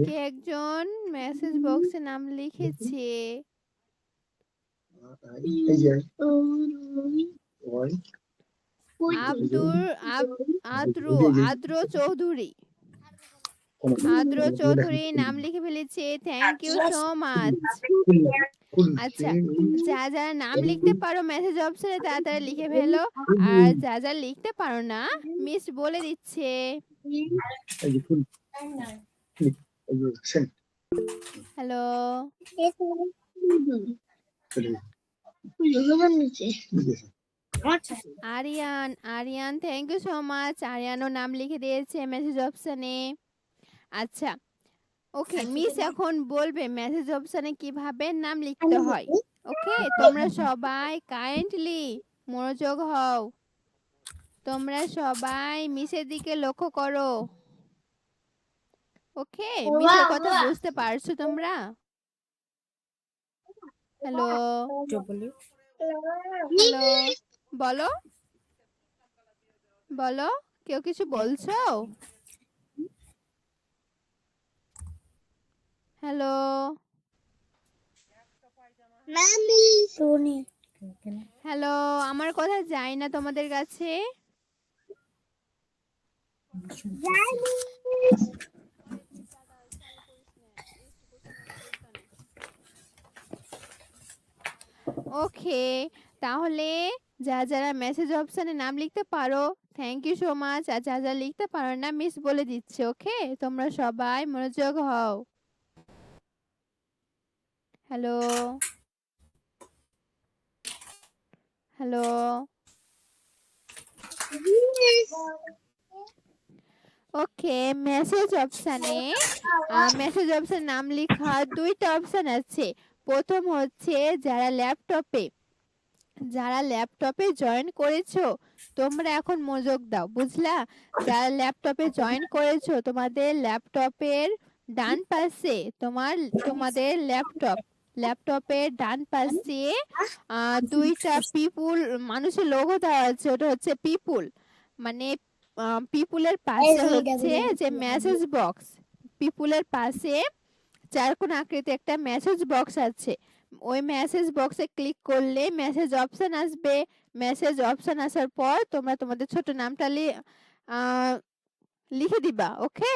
কে একজন মেসেজ বক্সে নাম লিখেছে? আদ্র চৌধুরী। আদ্র চৌধুরী নাম লিখে ফেলেছে। Thank you so much. আচ্ছা, যারা নাম লিখতে পারো মেসেজ অপশনে তাড়াতাড়ি লিখে ফেলো। আর যা লিখতে পারো না, মিস বলে দিচ্ছে। Hello Aryan thank you so much. আরিয়ানও নাম লিখে দিয়েছে মেসেজ অপশনে। আচ্ছা, ওকে, মিস এখন বলবে মেসেজ অপশনে কিভাবে নাম লিখতে হয়। ওকে, তোমরা সবাই কাইন্ডলি মনোযোগ হও। তোমরা সবাই মিসের দিকে লক্ষ্য করো। ওকে, মিসের কথা বুঝতে পারছো তোমরা? হ্যালো হ্যালো, বলো বলো, কেউ কিছু বলছো? হ্যালো হ্যালো, আমার কথা যায় না তোমাদের কাছে? ওকে, তাহলে যারা মেসেজ অপশনে নাম লিখতে পারো থ্যাংক ইউ সো মাচ। আর যারা লিখতে পারো না, মিস বলে দিচ্ছে। ওকে, তোমরা সবাই মনোযোগ হও। হ্যালো হ্যালো, ওকে, মেসেজ অপশনে নাম লেখা দুইটা অপশন আছে। প্রথম হচ্ছে যারা ল্যাপটপে জয়েন করেছো, তোমরা এখন মনোযোগ দাও, বুঝলা? যারা ল্যাপটপে জয়েন করেছো, তোমাদের ল্যাপটপের ডান পাশে তোমাদের ল্যাপটপের ডান পাশে দুইটা পিপুল মানুষের লোগো দেওয়া আছে। ওটা হচ্ছে পিপুল, মানে পিপুলের পাশে হচ্ছে যে মেসেজ বক্স। পিপুলের পাশে চারকোণ আকৃতি একটা মেসেজ বক্স আছে। ওই মেসেজ বক্সে ক্লিক করলে মেসেজ অপশন আসবে। মেসেজ অপশন আসার পর তোমরা তোমাদের ছোট নামটা লিখে দিবা। ওকে,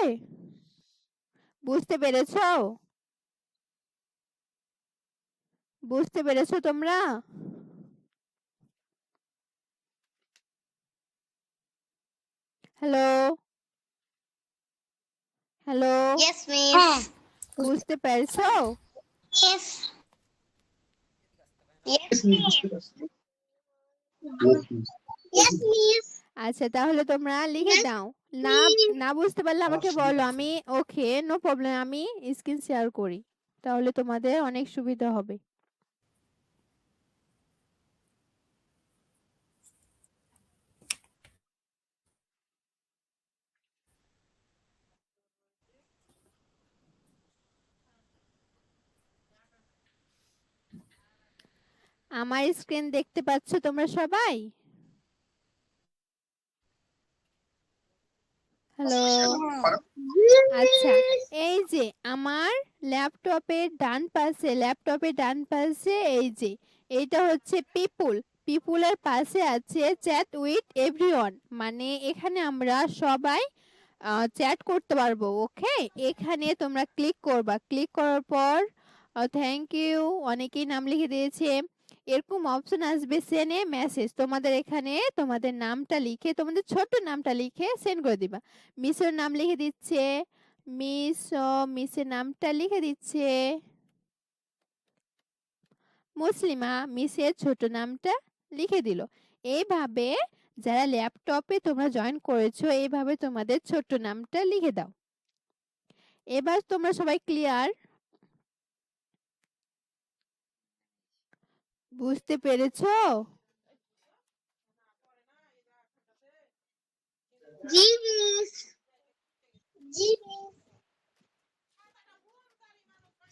বুঝতে পেরেছো? বুঝতে পেরেছো তোমরা? Hello hello, Yes, miss. বুঝতে পেরেছো? Yes. Yes, miss. Yes, miss. আচ্ছা, তাহলে তোমরা লিখে দাও। না না বুঝতে পারলে আমাকে বলো, আমি ওকে নো প্রবলেম, আমি স্ক্রিন শেয়ার করি, তাহলে তোমাদের অনেক সুবিধা হবে। আমার স্ক্রিন দেখতে পাচ্ছ তোমরা সবাই? হ্যালো, আচ্ছা, এই যে আমার ল্যাপটপের ডান পাশে এই যে এইটা হচ্ছে পিপুলের পাশে আছে চ্যাট উইথ এভরিওয়ান, মানে এখানে আমরা সবাই চ্যাট করতে পারবো। ওকে, এখানে তোমরা ক্লিক করবা। ক্লিক করার পর থ্যাংক ইউ, অনেকেই নাম লিখে দিয়েছে। এরকম অপশন আসবে সেন্ড এ মেসেজ। তোমাদের এখানে তোমাদের নামটা লিখে, তোমাদের ছোট্ট নামটা লিখে সেন্ড করে দিবা। মিসের নাম লিখে দিচ্ছে। মিসের নামটা লিখে দিচ্ছে মুসলিমা। মিসের ছোট নামটা লিখে দিল। এইভাবে যারা ল্যাপটপে তোমরা জয়েন করেছো, এইভাবে তোমাদের ছোট্ট নামটা লিখে দাও। এবার তোমরা সবাই ক্লিয়ার? বুঝতে পেরেছো? G, miss. G, miss.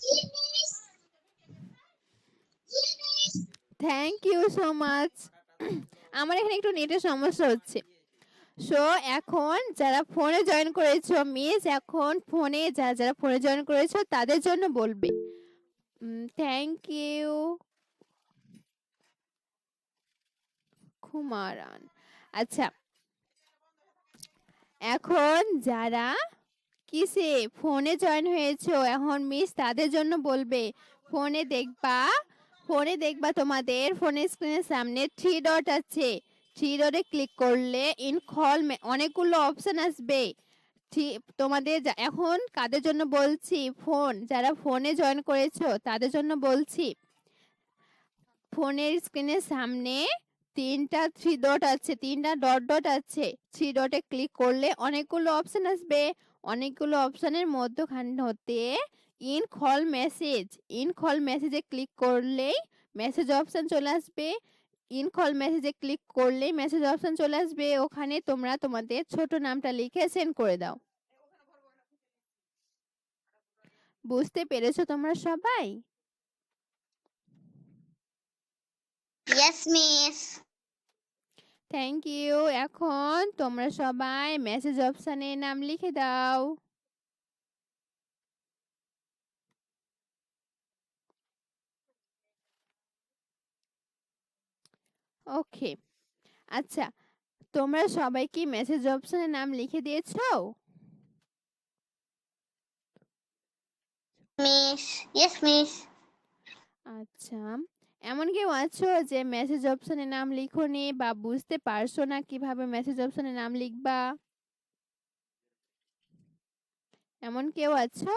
G, miss. G, miss. Thank you so much. আমার এখানে একটু নেটের সমস্যা হচ্ছে। সো এখন যারা ফোনে জয়েন করেছো মিস এখন ফোনে যারা ফোনে জয়েন করেছো তাদের জন্য বলবে। Thank you Kumaran. আচ্ছা, এখন যারা কিসে ফোনে জয়েন হয়েছো এখন মিস তাদের জন্য বলবে। ফোনে দেখবা তোমাদের ফোনের স্ক্রিনের সামনে 3 ডট আছে। 3 ডটে ক্লিক করলে ইন কল অনেকগুলো অপশন আসবে। তোমাদের এখন কাদের জন্য বলছি, যারা ফোনে জয়েন করেছো তাদের জন্য বলছি। ফোনের স্ক্রিনের সামনে 3টা 3 ডট আছে, 3টা ডট আছে। 3 ডটে ক্লিক করলে অনেকগুলো অপশন আসবে। অনেকগুলো অপশনের মধ্যখান হতে ইন কল মেসেজে ক্লিক করলেই মেসেজ অপশন চলে আসবে। ইন কল মেসেজে ক্লিক করলেই মেসেজ অপশন চলে আসবে। ওখানে তোমরা তোমাদের ছোট নামটা লিখে সেন্ড করে দাও। বুঝতে পেরেছো তোমরা সবাই? Yes, miss. Thank you. এখন তোমরা সবাই মেসেজ অপশনে নাম লিখে দাও। ওকে, আচ্ছা, তোমরা সবাই কি মেসেজ অপশনে নাম লিখে দিয়েছো? Miss. Yes, miss. আচ্ছা, এমন কেউ আছো যে মেসেজ অপশনে নাম লিখোনি বা বুঝতে পারছো না কিভাবে মেসেজ অপশনে নাম লিখবা? এমন কেউ আছো?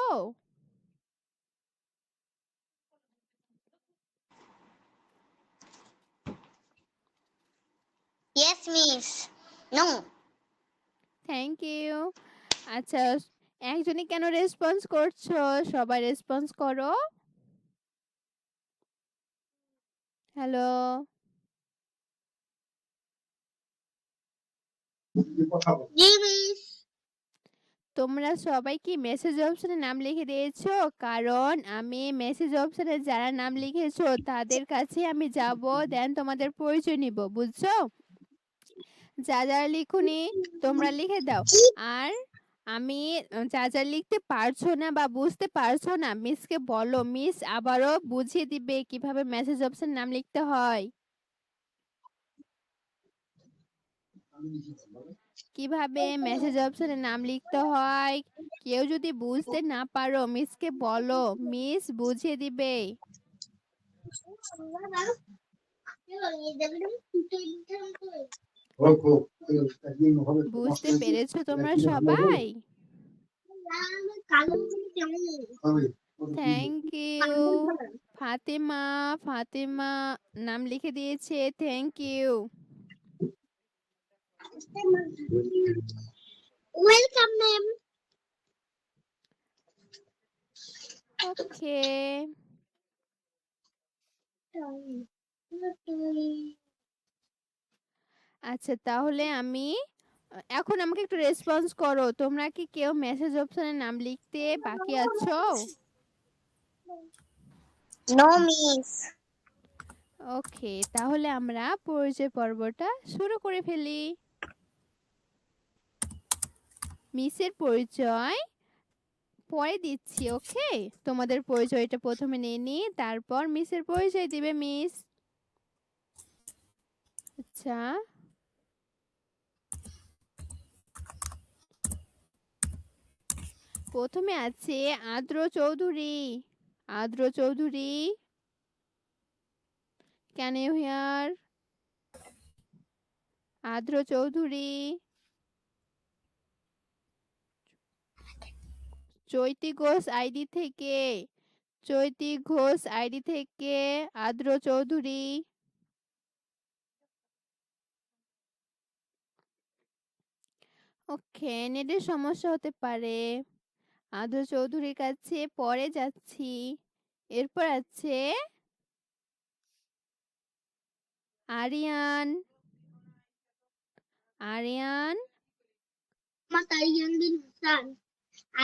Yes, miss. No. Thank you. আচ্ছা, একজনই কেন রেসপন্স করছো? সবাই রেসপন্স করো। হ্যালো, জি মিস। তোমরা সবাই কি মেসেজ অপশনে নাম লিখে দিয়েছো? কারণ আমি মেসেজ অপশনে যারা নাম লিখেছো তাদের কাছে আমি যাব, দেন তোমাদের পরিচয় নিব, বুঝছো? যারা লিখুনি তোমরা লিখে দাও। আর আমি যা লিখতে পারছো না বা বুঝতে পারছো না মিসকে বলো, মিস আবারও বুঝিয়ে দিবে কিভাবে মেসেজ অপশন নাম লিখতে হয়। কিভাবে মেসেজ অপশনে নাম লিখতে হয় কেউ যদি বুঝতে না পারো মিসকে বলো, মিস বুঝিয়ে দিবে। বুঝতে পেরেছো তোমরা সবাই? Thank you. ফাতেমা, ফাতেমা নাম লিখে দিয়েছে, thank you. Welcome ma'am. Okay, আচ্ছা তাহলে আমি এখন আমাকে একটু রেসপন্স করো, তোমরা কি কেউ মেসেজ অপশনে নাম লিখতে বাকি আছো? No miss. ওকে, তাহলে আমরা পরিচয় পর্বটা শুরু করে ফেলি। মিসের পরিচয় পরে দিচ্ছি, ওকে? তোমাদের পরিচয়টা প্রথমে নিয়ে নি, তারপর মিসের পরিচয় দিবে মিস। আচ্ছা, প্রথমে আছে আদ্র চৌধুরী। আদ্র চৌধুরী, ক্যান ইউ হিয়ার? আদ্র চৌধুরী। চৈতি ঘোষ আইডি থেকে, চৈতি ঘোষ আইডি থেকে আদ্র চৌধুরী। ওকে, নেটের সমস্যা হতে পারে। আদ্র চৌধুরীর কাছে পরে যাচ্ছি। এরপর আছে আরিয়ান। আরিয়ান, মোহাম্মদ আরিয়ান বিন Hasan.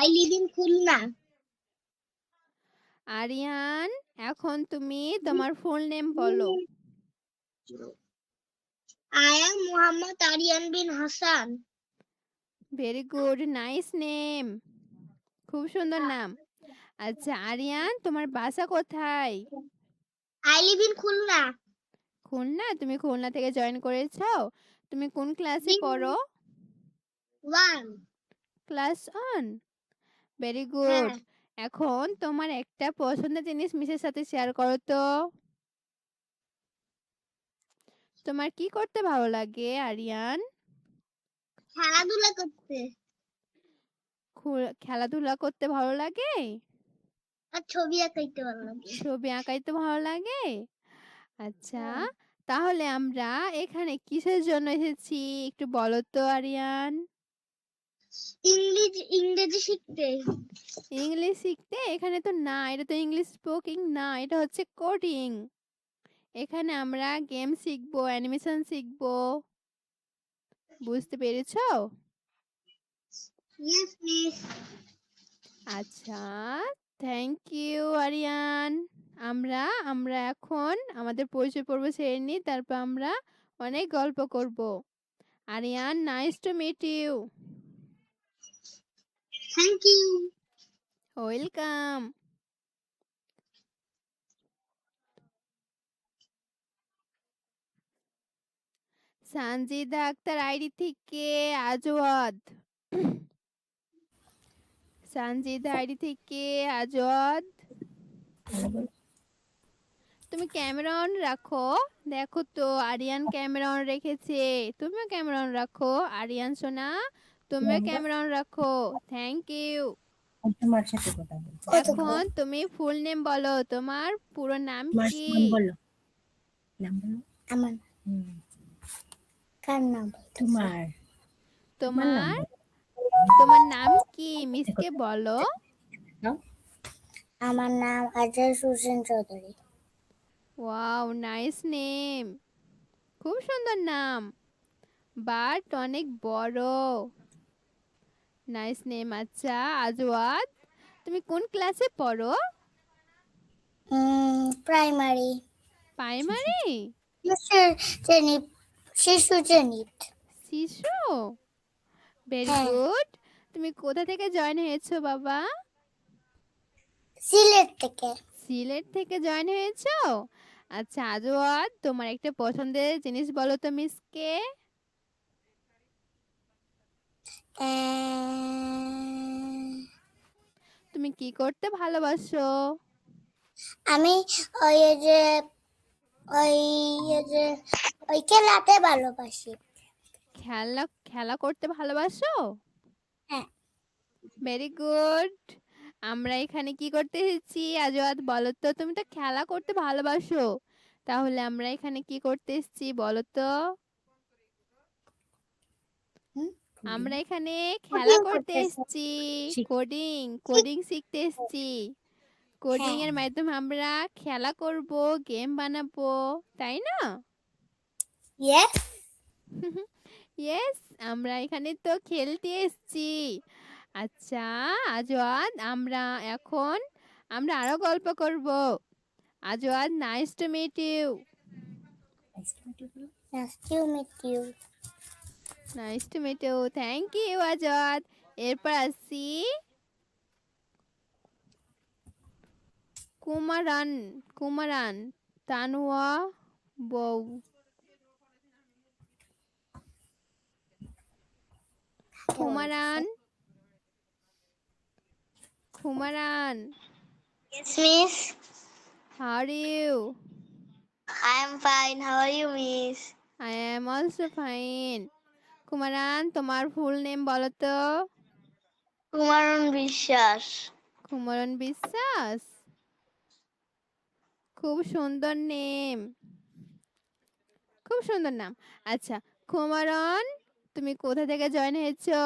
I live in Khulna. Aryan, এখন তুমি তোমার ফুল নেম বলো। I am Muhammad Aryan bin Hassan. Very good, nice name. খুব সুন্দর নাম। আচ্ছা আরিয়ান, তোমার বাসা কোথায়? I live in Khulna. Khulna? তুমি খুলনা থেকে জয়েন করেছো? তুমি কোন ক্লাসে In পড়ো? 1. ক্লাস 1। Very good. হ্যাঁ। এখন তোমার একটা পছন্দের জিনিস মিসের সাথে শেয়ার করো তো। তোমার কি করতে ভালো লাগে আরিয়ান? খেলাধুলা করতে খেলাধুলা করতে ভালো লাগে? আর ছবি আঁকাইতে ভালো লাগে। ছবি আঁকাইতে ভালো লাগে? আচ্ছা, হ্যাঁ। তাহলে আমরা এখানে কিসের জন্য এসেছি একটু বলো তো আরিয়ান? ইংরেজি শিখতে। ইংলিশ শিখতে? এখানে তো না, এটা তো ইংলিশ স্পোকিং না, এটা হচ্ছে কোডিং। এখানে আমরা গেম শিখবো, অ্যানিমেশন শিখবো। বুঝতে পেরেছো? Yes, miss. আচ্ছা, থ্যাংক ইউ আরিয়ান। আমরা আমরা এখন আমাদের পরিচয় পর্ব সেরে নিই, তারপর আমরা অনেক গল্প করব। Aryan, nice to meet you. Thank you. Welcome. Sanjida Akter ID থেকে আজওয়াদ। সানজিদা আইডি থেকে আজওয়াদ। তুমি ক্যামেরা অন রাখো। দেখো তো আরিয়ান ক্যামেরা অন রেখেছে। তুমিও ক্যামেরা অন রাখো। আরিয়ান সোনা, তুমিও ক্যামেরা অন রাখো। Thank you. তোমার সাথে কথা বলছি। এখন তুমি ফুল নেম বলো। তোমার পুরো নাম তোমার কি? নাম বলো। নাম বলো। আমার হুম, কার নাম? তোমার তোমার নাম তোমার বলো। তোমার নাম কি মিসকে বলো। নাও। আমার নাম Azad Hossain Chowdhury. Wow, nice name. খুব সুন্দর নাম, বাট অনেক বড়। Nice name. আচ্ছা আজওয়াদ, তুমি কোন ক্লাসে পড়ো? Primary primary? শ্রেণী, শিশু শ্রেণী। শিশু? ভেরি হ্যাঁ। গুড। তুমি কোথা থেকে জয়েন হয়েছো বাবা? সিলেট থেকে। সিলেট থেকে জয়েন হয়েছো? আচ্ছা আজওয়াদ, তোমার একটা পছন্দের জিনিস বলো তো মিসকে। তুমি কি করতে ভালোবাসো? আমি ওই যে ওই যে ওই খেলাতে ভালোবাসি। খেলা খেলা করতে ভালোবাসো? হ্যাঁ। Very good. আমরা এখানে কি করতে এসেছি আজওয়াদ বলো তো? তুমি তো খেলা করতে ভালোবাসো, তাহলে আমরা এখানে কি করতে এসেছি বলো তো? আমরা এখানে খেলা করতে এসেছি। কোডিং কোডিং শিখতে এসেছি। কোডিং এর মাধ্যমে আমরা খেলা করব, গেম বানাবো, তাই না? ইয়েস। ইয়েস, আমরা এখানে তো খেলতে এসেছি। আচ্ছা আজওয়াদ, আমরা আরো গল্প করব। Azwad, nice to meet you. Nice to meet you. Nice to meet you. Thank you Azwad. এরপর আসছি কুমারান। কুমারান তানুয়া বউ। কুমারান। কুমারান, Yes, miss. how are you? I am fine. How are you, miss? I am also fine. কুমারান, তোমার ফুল নেম বলো তো? কুমারন বিশ্বাস। কুমারন বিশ্বাস? খুব সুন্দর নেম, খুব সুন্দর নাম। আচ্ছা কুমারন, তুমি কোথা থেকে জয়েন হয়েছো?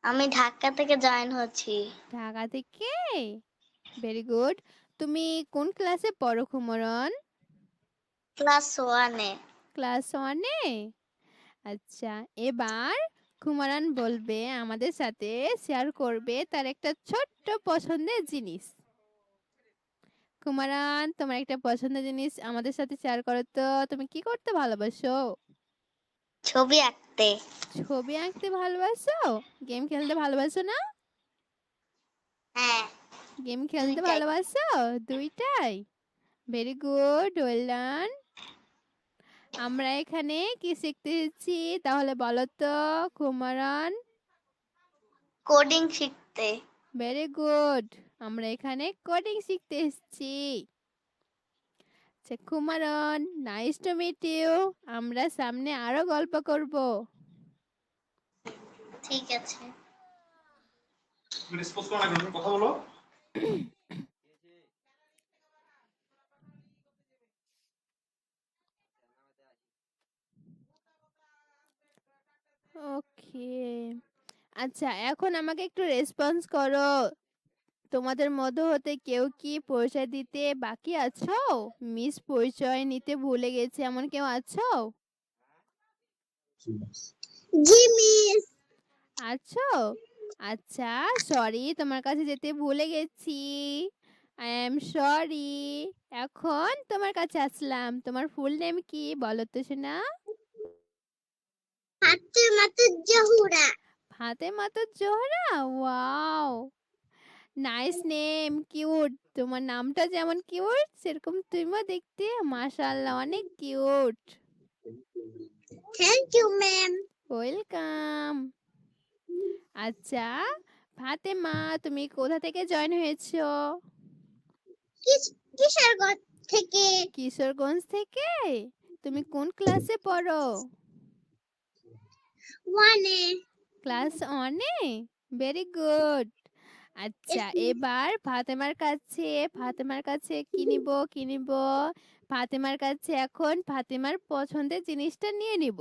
আমি ঢাকা থেকে জয়েন হচ্ছি। ঢাকা থেকে? Very good. তুমি কোন ক্লাসে পড়ো কুমারন? ক্লাস 1-এ। ক্লাস 1-এ? আচ্ছা, এবার কুমারান বলবে, আমাদের সাথে শেয়ার করবে তার একটা ছোট্ট পছন্দের জিনিস। কুমারান, তোমার একটা পছন্দের জিনিস আমাদের সাথে শেয়ার করো তো। তুমি কি করতে ভালোবাসো? ছবি আঁকতে। আঁকতে। ছবি আঁকতে ভালোবাসো? গেম খেলতে ভালোবাসো না? হ্যাঁ, গেম খেলতে দুইটাই। ভালোবাসো? দুইটাই? Very good, well done. আমরা এখানে কি শিখতে এসেছি তাহলে বলো তো কুমারন? কোডিং শিখতে। ভেরি গুড, আমরা এখানে কোডিং শিখতে এসেছি। আচ্ছা Kumaran, nice to meet you. আমরা সামনে আরো গল্প করব। ঠিক আছে। কথা বলো। ওকে, আচ্ছা এখন আমাকে একটু রেসপন্স করো। তোমাদের মধ্য হতে কেউ কি পরিচয় দিতে বাকি আছো? মিস পরিচয় নিতে ভুলে গেছে এমন কেউ আছো? জি মিস। আছো? আচ্ছা, সরি তোমার কাছে যেতে ভুলে গেছি। I am sorry. এখন তোমার কাছে আসলাম। তোমার ফুল নেম কি বলো তো শোনা? Fatematuz Zohura. Fatematuz Zohra, wow, nice name, cute. তোমার নামটা যেমন কিউট সেরকম তুমিও দেখতে মাশাআল্লাহ অনেক cute. Thank you ma'am. Welcome. আচ্ছা ফাতেমা, তুমি কোথা থেকে জয়েন হয়েছো? কিশোরগঞ্জ থেকে। কিশোরগঞ্জ থেকে? তুমি কোন ক্লাসে পড়ো? ওয়ানে। ক্লাস ওয়ানে? Very good. আচ্ছা এবার ফাতেমার কাছে কি নিব? ফাতেমার কাছে এখন ফাতেমার পছন্দের জিনিসটা নিয়ে নিব।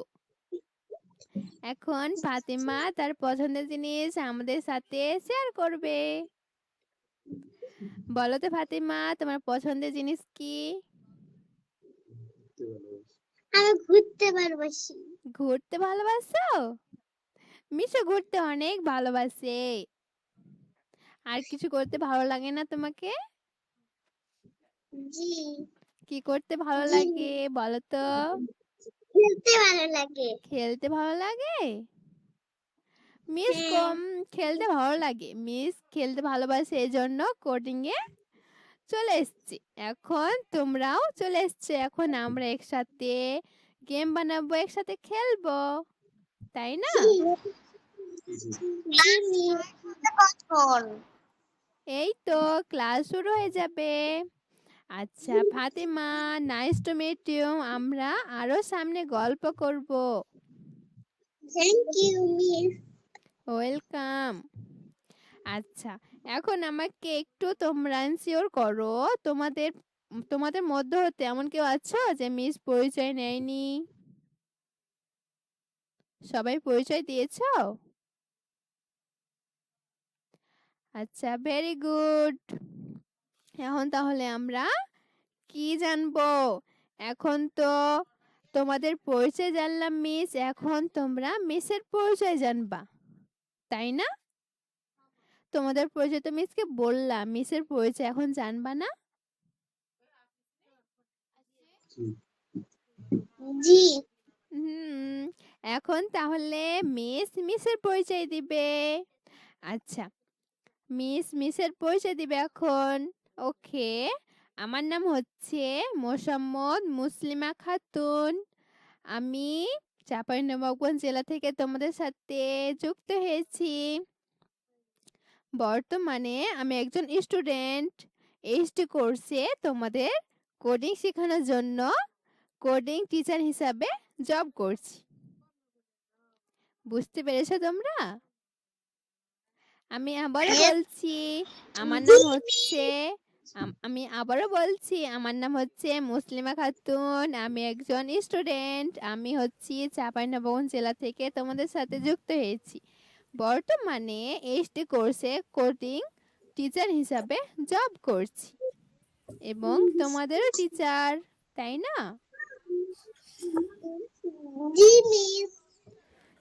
এখন ফাতেমা তার পছন্দের জিনিস আমাদের সাথে শেয়ার করবে। বলো তো ফাতেমা, তোমার পছন্দের জিনিস কি? আমি ঘুরতে ভালোবাসি। ঘুরতে ভালোবাসো? মিশো ঘুরতে অনেক ভালোবাসে। আর কিছু করতে ভালো লাগে না তোমাকে? জি। কি করতে ভালো জি। লাগে বলো তো? খেলতে ভালো লাগে। খেলতে ভালো লাগে? মিস হ্যাঁ। কম খেলতে ভালো লাগে, মিস খেলতে ভালোবাসে এজন্য কোডিং এ চলে এসেছি। এখন তোমরাও চলে এসছো, এখন আমরা একসাথে গেম বানাবো, একসাথে খেলবো, তাই না? জি মিস। কখন? এই তো ক্লাস শুরু হয়ে যাবে। আচ্ছা Fatema, nice to meet you. আমরা আরো সামনে গল্প করব। Thank you miss. ওয়েলকাম। আচ্ছা এখন আমাকে একটু তোমরা এনশিওর করো, তোমাদের তোমাদের মধ্যে হতে এমন কেউ আছো যে মিস পরিচয় নেয়নি? সবাই পরিচয় দিয়েছো? আচ্ছা ভেরি গুড। এখন তাহলে আমরা কি জানবো? এখন তো তোমাদের পরিচয় জানলাম মিস, এখন তোমরা মিসের পরিচয় জানবা, তাই না? তোমাদের পরিচয় তো মিসকে বললাম, মিসের পরিচয় এখন জানবা না? জি। হুম, এখন তাহলে মিসের পরিচয় দিবে। আচ্ছা মিসের পরিচয় দিবে এখন। ওকে, আমার নাম হচ্ছে মোসাম্মদ মুসলিমা খাতুন। আমি চাঁপাইনবাবগঞ্জ জেলা থেকে তোমাদের সাথে যুক্ত হয়েছি। বর্তমানে আমি একজন স্টুডেন্ট। এইচডি কোর্সে তোমাদের কোডিং শেখানোর জন্য কোডিং টিচার হিসাবে জব করছি। বুঝতে পেরেছো তোমরা? আমি আবারও বলছি আমার নাম হচ্ছে আমি আবারও বলছি আমার নাম হচ্ছে মুসলিমা খাতুন। আমি একজন স্টুডেন্ট। আমি হচ্ছি চাঁপাইনবাবগঞ্জ জেলা থেকে তোমাদের সাথে যুক্ত হয়েছি। বর্তমানে এইচডি কোর্সে কোডিং টিচার হিসাবে জব করছি এবং তোমাদেরও টিচার, তাই না? জি মিস।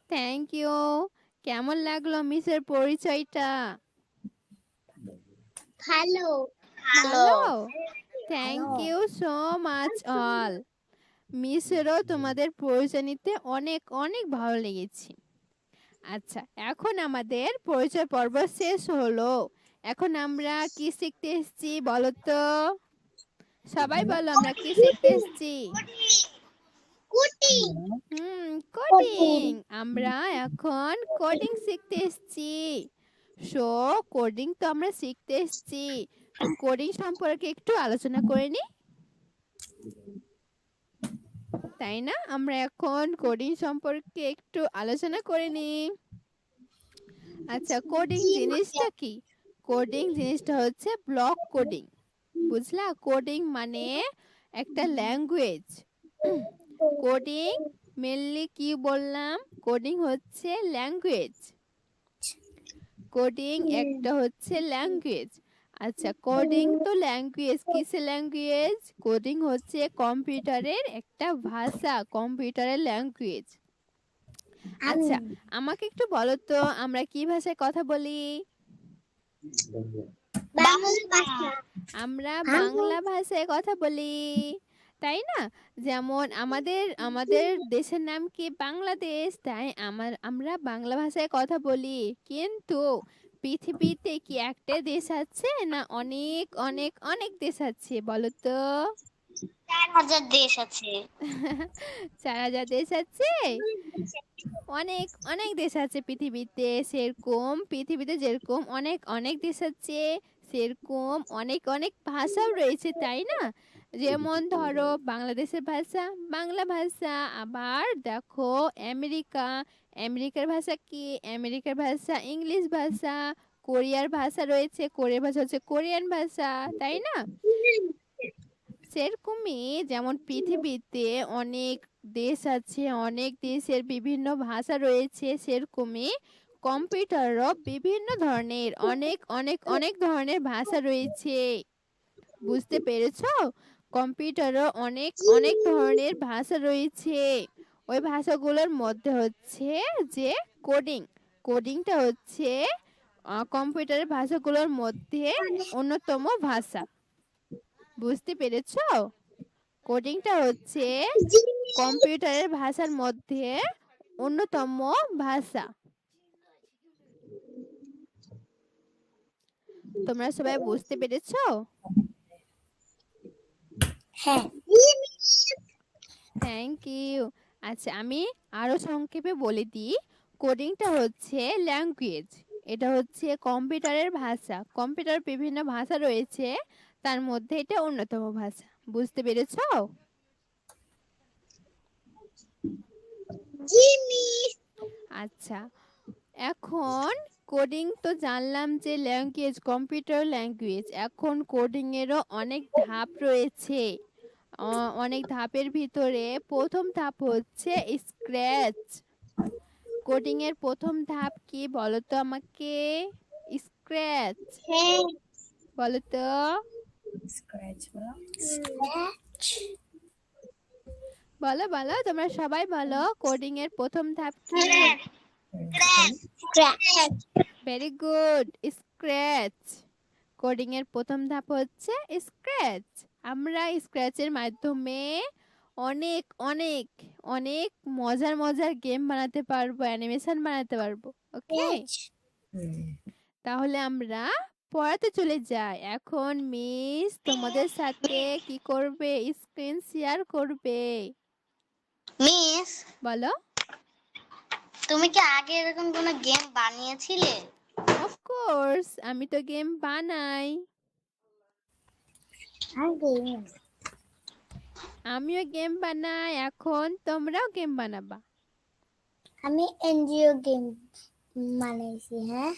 Thank you. কেমন লাগলো মিসের পরিচয়টা? ভালো। ভালো? Thank you so much all. মিসেরও তোমাদের পরিচয় নিতে অনেক অনেক ভালো লেগেছে। আচ্ছা, এখন আমাদের পরিচয় পর্ব শেষ হলো। এখন আমরা কি শিখতে এসেছি বলো তো? সবাই বলো আমরা কি শিখতে এসেছি? কুটি কোডিং। আমরা এখন কোডিং শিখতে এসেছি। সো কোডিং তো আমরা শিখতে এসেছি, তো কোডিং সম্পর্কে একটু আলোচনা করে নি, তাই না? আমরা এখন কোডিং সম্পর্কে একটু আলোচনা করে নি। আচ্ছা, কোডিং জিনিসটা কি? কোডিং জিনিসটা হচ্ছে ব্লক কোডিং, বুঝলা? কোডিং মানে একটা ল্যাঙ্গুয়েজ। কোডিং মেনলি কি বললাম? কোডিং হচ্ছে ল্যাঙ্গুয়েজ। কোডিং একটা হচ্ছে ল্যাঙ্গুয়েজ। আচ্ছা, কোডিং তো ল্যাঙ্গুয়েজ, কিসের ল্যাঙ্গুয়েজ? কোডিং হচ্ছে কম্পিউটারের একটা ভাষা, কম্পিউটারের ল্যাঙ্গুয়েজ। আচ্ছা, আমাকে একটু বলো তো আমরা কি ভাষায় কথা বলি? বাংলা ভাষা আমরা বাংলা ভাষায় কথা বলি, তাই না? যেমন আমাদের আমাদের দেশের নাম কি? বাংলাদেশ, তাই আমরা বাংলা ভাষায় কথা বলি। কিন্তু পৃথিবীতে কি একটা দেশ আছে, না অনেক অনেক অনেক দেশ আছে বলো তো? 4000 দেশ আছে 4000 দেশ আছে? অনেক অনেক দেশ আছে পৃথিবীতে। সেরকম পৃথিবীতে যেরকম অনেক অনেক দেশ আছে, সেরকম অনেক অনেক ভাষাও রয়েছে, তাই না? যেমন ধরো বাংলাদেশের ভাষা বাংলা ভাষা, আবার দেখো আমেরিকা, আমেরিকার ভাষা কি? আমেরিকার ভাষা ইংলিশ ভাষা। কোরিয়ার ভাষা রয়েছে, কোরিয়ার ভাষা হচ্ছে কোরিয়ান ভাষা, তাই না? সেরকমই যেমন পৃথিবীতে অনেক দেশ আছে, অনেক দেশের বিভিন্ন ভাষা রয়েছে, সেরকমই কম্পিউটারও বিভিন্ন ধরনের অনেক অনেক অনেক ধরনের ভাষা রয়েছে। বুঝতে পেরেছো? কম্পিউটারও অনেক অনেক ধরনের ভাষা রয়েছে। ওই ভাষাগুলোর মধ্যে হচ্ছে যে কোডিং, কোডিংটা হচ্ছে কম্পিউটারের ভাষাগুলোর মধ্যে অন্যতম ভাষা। বুঝতে পেরেছো? কোডিংটা হচ্ছে কম্পিউটারের ভাষার মধ্যে অন্যতম ভাষা। তোমরা সবাই বুঝতে পেরেছো? হ্যাঁ। Thank you. আচ্ছা, আমি আরো সংক্ষেপে বলে দিই। কোডিংটা হচ্ছে ল্যাঙ্গুয়েজ, এটা হচ্ছে কম্পিউটারের ভাষা। কম্পিউটার বিভিন্ন ভাষা রয়েছে, তার মধ্যে এটা অন্যতম ভাষা। বুঝতে পেরেছো? আচ্ছা, এখন কোডিং তো জানলাম যে ল্যাঙ্গুয়েজ, কম্পিউটার ল্যাঙ্গুয়েজ। এখন কোডিং এরও অনেক ধাপ রয়েছে। অনেক ধাপের ভিতরে প্রথম ধাপ হচ্ছে স্ক্র্যাচ। কোডিং এর প্রথম ধাপ কি বলো তো আমাকে? স্ক্র্যাচ বলো তো? স্ক্র্যাচ বলো। বলো বলো, তোমরা সবাই বলো কোডিং এর প্রথম ধাপ কি? Very good, scratch. কোডিং এর প্রথম ধাপ হচ্ছে স্ক্র্যাচ। আমরা স্ক্র্যাচের মাধ্যমে অনেক অনেক অনেক মজার মজার গেম বানাতে পারবো, অ্যানিমেশন বানাতে পারবো। ওকে, তাহলে আমরা পড়াতে চলে যাই। এখন মিস তোমাদের সাথে কি করবে? স্ক্রিন শেয়ার করবে। মিস বলো। তুমি কি আগে এরকম কোনো গেম বানিয়েছিলে? অফ কোর্স, আমি তো গেম বানাই। আমিও গেম বানাই, এখন তোমরাও গেম বানাবা। আমি এনজিও গেম বানাইছি। হ্যাঁ,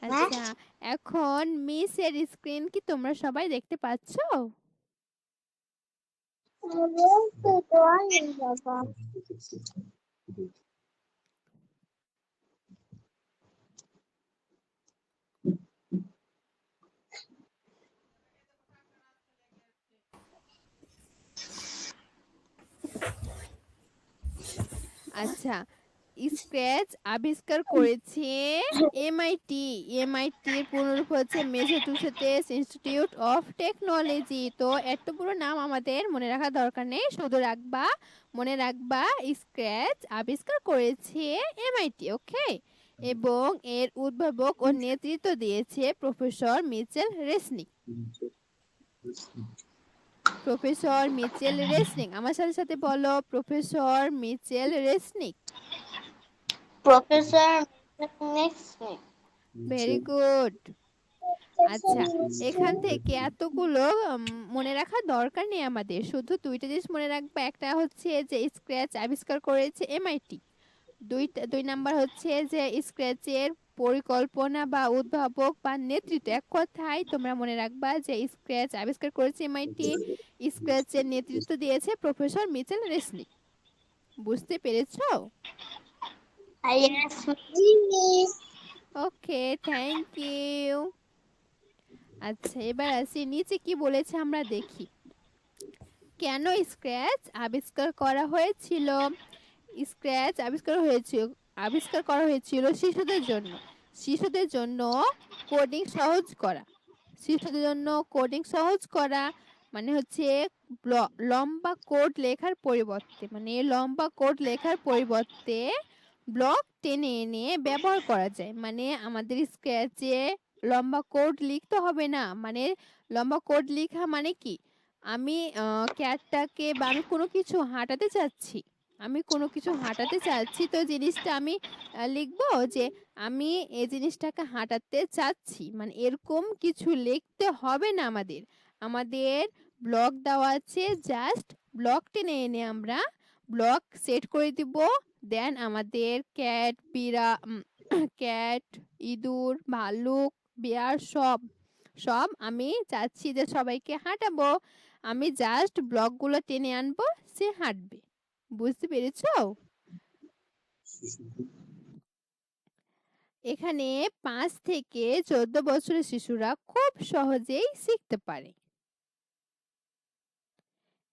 আচ্ছা, এখন মিসের স্ক্রিন কি তোমরা সবাই দেখতে পাচ্ছো? আচ্ছা, স্ক্র্যাচ আবিষ্কার করেছে এমআইটি। এমআইটির পুনরূপ হচ্ছে ম্যাসাচুসেটস ইনস্টিটিউট অফ টেকনোলজি। তো এত পুরো নাম আমাদের মনে রাখার দরকার নেই, শুধু মনে রাখবা স্ক্র্যাচ আবিষ্কার করেছে এমআইটি। ওকে, এবং এর উদ্ভাবক ও নেতৃত্ব দিয়েছে professor Mitchel Resnick. Professor Mitchel Resnick, আমার সাথে সাথে বলো, professor Mitchel Resnick. Professor very good. আচ্ছা, এখান থেকে এতগুলো মনে রাখার দরকার নেই আমাদের, শুধু দুইটা জিনিস মনে রাখবা। একটা হচ্ছে যে স্ক্র্যাচ আবিষ্কার করেছে এমআইটি, দুই নাম্বার হচ্ছে যে স্ক্র্যাচের পরিকল্পনা বা উদ্ভাবক বা নেতৃত্ব। এক কথায় তোমরা মনে রাখবা যে স্ক্র্যাচ আবিষ্কার করেছে এমআইটি, স্ক্র্যাচের নেতৃত্ব দিয়েছে প্রফেসর মিচেল রেসনিক। বুঝতে পেরেছো? ওকে, থ্যাংক ইউ। আচ্ছা, এবার আসি নিচে কি বলেছে আমরা দেখি। কেন স্ক্র্যাচ আবিষ্কার করা হয়েছিল? স্ক্র্যাচ আবিষ্কার করা হয়েছিল শিশুদের জন্য। শিশুদের জন্য কোডিং সহজ করা। শিশুদের জন্য কোডিং সহজ করা মানে হচ্ছে লম্বা কোড লেখার পরিবর্তে ব্লক টেনে এনে ব্যবহার করা যায়। মানে আমাদের স্ক্র্যাচে লম্বা কোড লিখতে হবে না। মানে লম্বা কোড লেখা মানে কি, আমি ক্যাটটাকে বা আমি কোনো কিছু হাঁটাতে চাচ্ছি, তো জিনিসটা আমি লিখবো যে আমি এই জিনিসটাকে হাঁটাতে চাচ্ছি, মানে এরকম কিছু লিখতে হবে না। আমাদের ব্লক দেওয়া আছে, জাস্ট ব্লক টেনে এনে আমরা ব্লক সেট করে দিব। দেন আমাদের ক্যাট, ইঁদুর, ভাল্লুক, বিড়াল সব আমি চাচ্ছি যে সবাইকে হাঁটাবো, আমি জাস্ট ব্লকগুলো টেনে আনবো, সে হাঁটবে। বুঝতে পেরেছো? এখানে 5 থেকে 14 বছরের শিশুরা খুব সহজেই শিখতে পারে।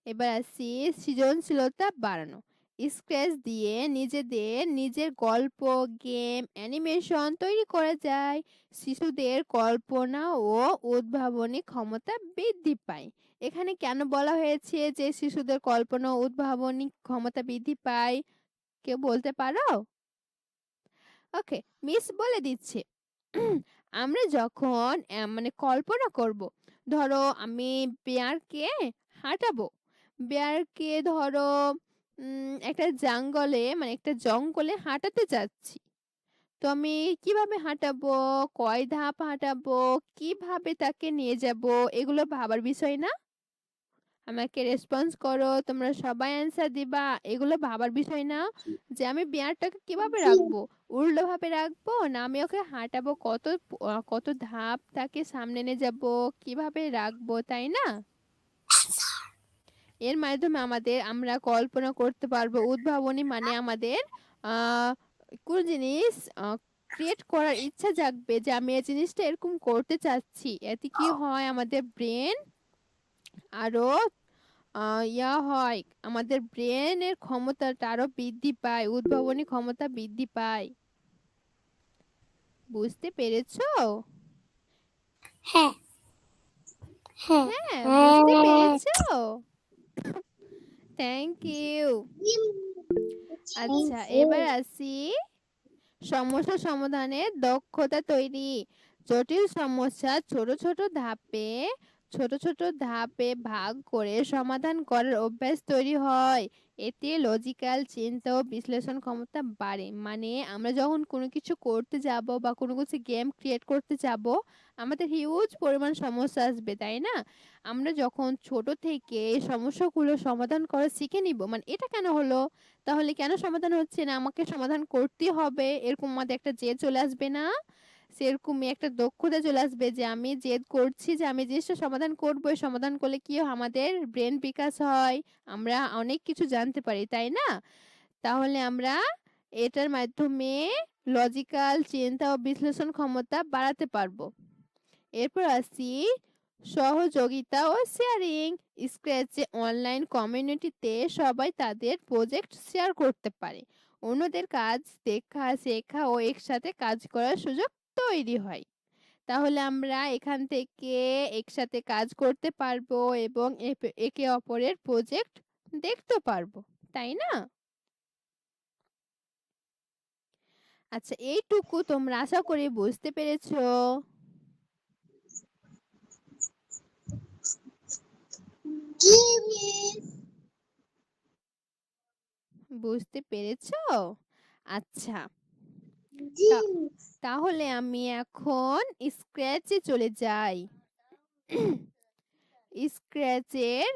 এবার আসি সৃজনশীলতা বাড়ানো। স্ক্র্যাচ দিয়ে নিজের গল্প, গেম, অ্যানিমেশন তৈরি করা যায়। শিশুদের কল্পনা ও উদ্ভাবনী ক্ষমতা বৃদ্ধি পায়। এখানে কেন বলা হয়েছে যে শিশুদের কল্পনা ও উদ্ভাবনী ক্ষমতা বৃদ্ধি পায়, কেউ বলতে পারো? ওকে, মিস বলে দিচ্ছে। আমরা যখন মানে কল্পনা করব, ধরো আমি বেয়ারকে হাঁটাবো, বেয়ারকে ধরো একটা জঙ্গলে হাঁটাতে যাচ্ছি, তো আমি কিভাবে হাঁটাবো, কয় ধাপ হাঁটাবো, কিভাবে তাকে নিয়ে যাব, এগুলো ভাবার বিষয় না? আমাকে রেসপন্স করো, তোমরা সবাই অ্যান্সার দিবা। এগুলো ভাবার বিষয় না যে আমি বিয়ারটাকে কিভাবে রাখবো, উল্টো ভাবে রাখবো না আমি ওকে হাঁটাবো, কত ধাপ তাকে সামনে নিয়ে যাব, কিভাবে রাখবো, তাই না? এর মাধ্যমে আমরা কল্পনা করতে পারবো। উদ্ভাবনী মানে আমাদের কোন জিনিস ক্রিয়েট করার ইচ্ছা জাগবে যে আমি এই জিনিসটা এরকম করতে চাচ্ছি। এতে কি হয়, আমাদের ব্রেন আরো হয়, আমাদের ব্রেনের ক্ষমতাটা আরো বৃদ্ধি পায়, উদ্ভাবনী ক্ষমতা বৃদ্ধি পায়। বুঝতে পেরেছো? হ্যাঁ হ্যাঁ হ্যাঁ, বুঝতে পেরেছো? Thank you. আচ্ছা, এবার আসি সমস্যা সমাধানের দক্ষতা তৈরি। জটিল সমস্যা ছোট ছোট ধাপে ভাগ করে সমাধান করার অভ্যাস তৈরি হয়। এতে লজিক্যাল চিন্তা ও বিশ্লেষণ ক্ষমতা বাড়ে। মানে আমরা যখন কোনো কিছু করতে যাব বা কোনো কিছু গেম ক্রিয়েট করতে যাব, আমাদের হিউজ পরিমাণ সমস্যা আসবে, তাই না? আমরা যখন ছোট থেকে এই সমস্যাগুলো সমাধান করা শিখে নিব, মানে এটা কেন হলো, তাহলে কেন সমাধান হচ্ছে না, আমাকে সমাধান করতে হবে, এরকম আমাদের একটা জেদ চলে আসবে না? সেরকমই একটা দক্ষতা চলে আসবে যে আমি জেদ করছি যে আমি জিনিসটা সমাধান করবো, সমাধান করলে কি হয়, আমাদের ব্রেন বিকাশ হয়, আমরা অনেক কিছু জানতে পারি, তাই না? তাহলে আমরা এটার মাধ্যমে লজিক্যাল চিন্তা ও বিশ্লেষণ ক্ষমতা বাড়াতে পারবো। এরপর আসি সহযোগিতা ও শেয়ারিং। স্ক্র্যাচে অনলাইন কমিউনিটিতে সবাই তাদের প্রজেক্ট শেয়ার করতে পারে। অন্যদের কাজ দেখা শেখা ও একসাথে কাজ করার সুযোগ তৈরি হয়। তাহলে আমরা এখান থেকে একসাথে কাজ করতে পারবো এবং একে অপরের প্রজেক্ট দেখতে পারবো, তাই না? আচ্ছা, এইটুকু তোমরা আশা করি বুঝতে পেরেছো। জি মিস। বুঝতে পেরেছো? আচ্ছা, জি তা- মিস। তাহলে আমি এখন স্ক্র্যাচে চলে যাই। স্ক্র্যাচের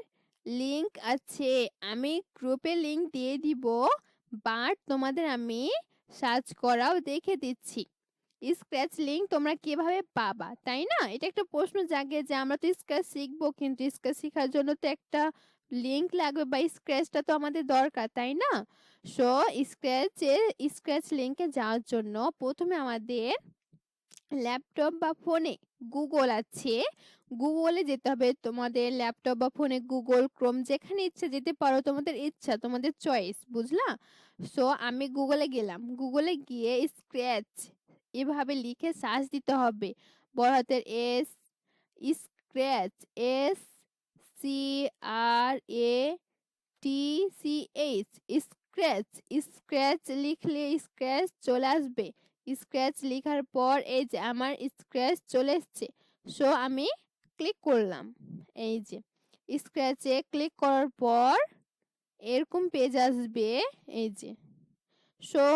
লিংক আছে, আমি গ্রুপে লিংক দিয়ে দিব, বাট তোমাদের আমি সার্চ করাও দেখে দিচ্ছি। স্ক্র্যাচ লিংক তোমরা কিভাবে পাবা, তাই না? এটা একটা প্রশ্ন জাগে যে আমরা তো স্ক্র্যাচ শিখবো, কিন্তু স্ক্র্যাচ শেখার জন্য তো একটা লিংক লাগবে বা স্ক্র্যাচটা তো আমাদের দরকার, তাই না? সো স্ক্র্যাচ লিংকে যাওয়ার জন্য প্রথমে আমাদের ল্যাপটপ বা ফোনে গুগল আছে, গুগলে যেতে হবে। তোমাদের ল্যাপটপ বা ফোনে গুগল ক্রোম যেখানে ইচ্ছা যেতে পারো, তোমাদের ইচ্ছা, তোমাদের চয়েস, বুঝলা? সো আমি গুগলে গেলাম, গুগলে গিয়ে স্ক্র্যাচ এভাবে লিখে সার্চ দিতে হবে, বড় হাতের S, Scratch, S C R A T C H, Scratch. Scratch লিখলে স্ক্র্যাচ চলে আসবে। স্ক্র্যাচ লেখার পর এই যে আমার স্ক্র্যাচ চলে এসছে। সো আমি ক্লিক করলাম, এই যে স্ক্র্যাচে ক্লিক করার পর এরকম পেজ আসবে, এই যে। সো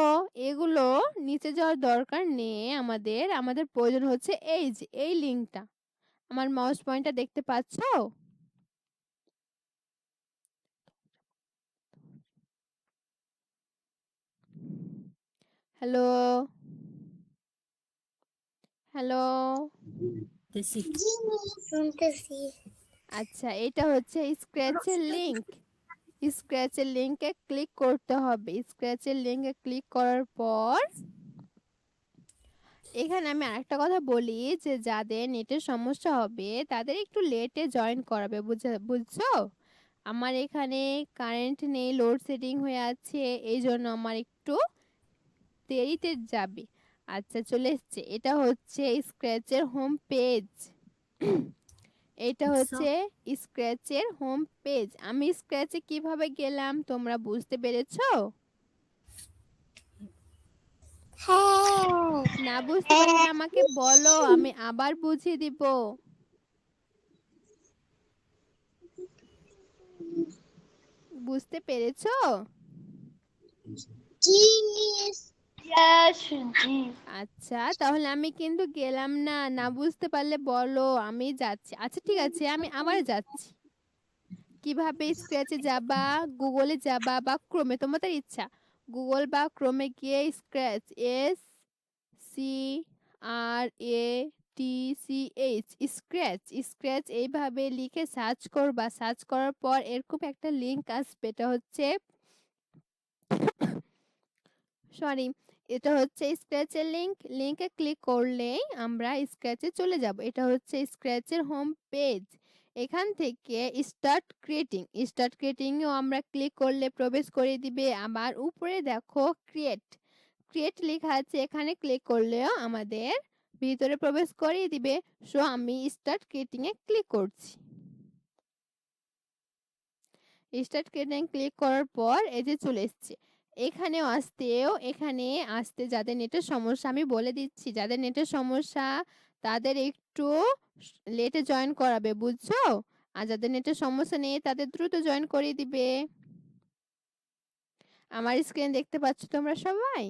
এগুলো নিচে যাওয়ার দরকার নেই, আমাদের আমাদের প্রয়োজন হচ্ছে এই যে এই লিঙ্কটা। আমার মাউস পয়েন্টটা দেখতে পাচ্ছো? Hello, hello. জি মিস। শুনতেছি। আচ্ছা, এটা হচ্ছে স্ক্র্যাচের লিংক। স্ক্র্যাচের লিংকে ক্লিক করতে হবে। স্ক্র্যাচের লিংকে ক্লিক করার পর এখানে আমি আরেকটা কথা বলি যে যাদের নেটের সমস্যা হবে তাদের একটু লেটে জয়েন করাবে, বুঝছো? আমার এখানে কারেন্ট নেই, লোডশেডিং হয়ে আছে, এই জন্য আমার একটু দেরিতে যাবে। আচ্ছা, চলে এসছে, এটা হচ্ছে স্ক্র্যাচের হোম পেজ। এটা হচ্ছে স্ক্র্যাচের হোম পেজ। আমি স্ক্র্যাচে কিভাবে গেলাম তোমরা বুঝতে পেরেছো? হ্যাঁ। না বুঝতে পারলে আমাকে বলো, আমি আবার বুঝিয়ে দিব। বুঝতে পেরেছো? জি মিস। জি। আচ্ছা, তাহলে আমি কিন্তু গেলাম না, না বুঝতে পারলে বলো, আমি যাচ্ছি। আচ্ছা ঠিক আছে, আমি আবার যাচ্ছি। কিভাবে স্ক্র্যাচে যাবা? গুগলে যাবা বা ক্রোমে, তোমাদের ইচ্ছা। গুগল বা ক্রোমে গিয়ে Scratch, S C R A T C H, Scratch. Scratch এইভাবে লিখে সার্চ করবা, সার্চ করার পর এরকম একটা লিংক আসবে, এটা হচ্ছে সরি, এটা হচ্ছে স্ক্র্যাচের লিংক। লিংকে ক্লিক করলেই আমরা স্ক্র্যাচে চলে যাব। এটা হচ্ছে স্ক্র্যাচের হোম পেজ। এখান থেকে স্টার্ট ক্রিয়েটিংয়েও আমরা ক্লিক করলে প্রবেশ করে দিবে। আবার উপরে দেখো ক্রিয়েট লেখা আছে, এখানে ক্লিক করলেও আমাদের ভিতরে প্রবেশ করিয়ে দিবে। সো আমি স্টার্ট ক্রিয়েটিংয়ে ক্লিক করছি। স্টার্ট ক্রিয়েটিং ক্লিক করার পর এই যে চলে এসছে। এখানে আসতে যাদের নেটের সমস্যা, আমি বলে দিচ্ছি, যাদের নেটের সমস্যা তাদের একটু লেটে জয়েন করাবে, বুঝছো? আর যাদের নেটের সমস্যা নেই তাদের দ্রুত জয়েন করিয়ে দিবে। আমার স্ক্রিন দেখতে পাচ্ছ তোমরা সবাই?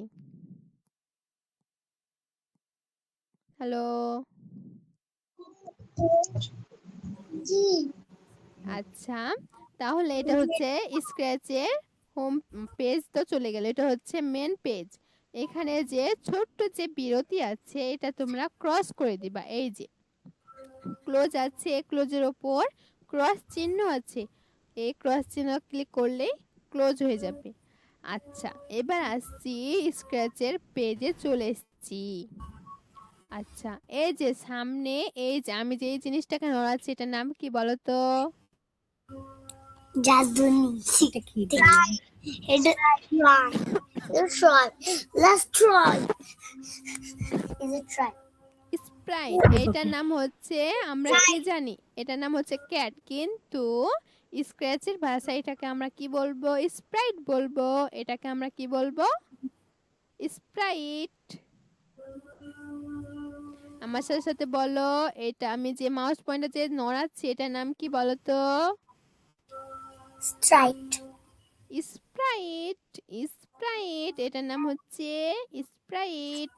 হ্যালো, জি। আচ্ছা, তাহলে এটা হচ্ছে স্ক্র্যাচের হোম পেজ, তো চলে গেল। এটা হচ্ছে মেন পেজ। এখানে যে ছোট্ট যে বিরতি আছে এটা তোমরা ক্রস করে দিবা। এই যে ক্লোজ আছে, ক্লোজের ওপর ক্রস চিহ্ন আছে, এই ক্রস চিহ্ন ক্লিক করলেই ক্লোজ হয়ে যাবে। আচ্ছা, এবার আসছি স্ক্র্যাচের পেজে চলে এসেছি। আচ্ছা, এই যে সামনে এই যে আমি যে এই জিনিসটাকে নড়াচ্ছি এটার নাম কি বলো তো? জাদুনি। It try. Let's try. Let's try. Is it try? Sprite এটার নাম হচ্ছে আমরা কি জানি এটার নাম হচ্ছে ক্যাট, কিন্তু স্ক্র্যাচের ভাষায় এটাকে আমরা কি বলবো? স্প্রাইট বলবো। এটাকে আমরা কি বলবো? স্প্রাইট। আমার সাথে সাথে বলো, এটা আমি যে মাউস পয়েন্টার যে নড়াচ্ছি এটার নাম কি বলো তো? Straight. স্প্রাইট। স্প্রাইট এটার নাম হচ্ছে Sprite.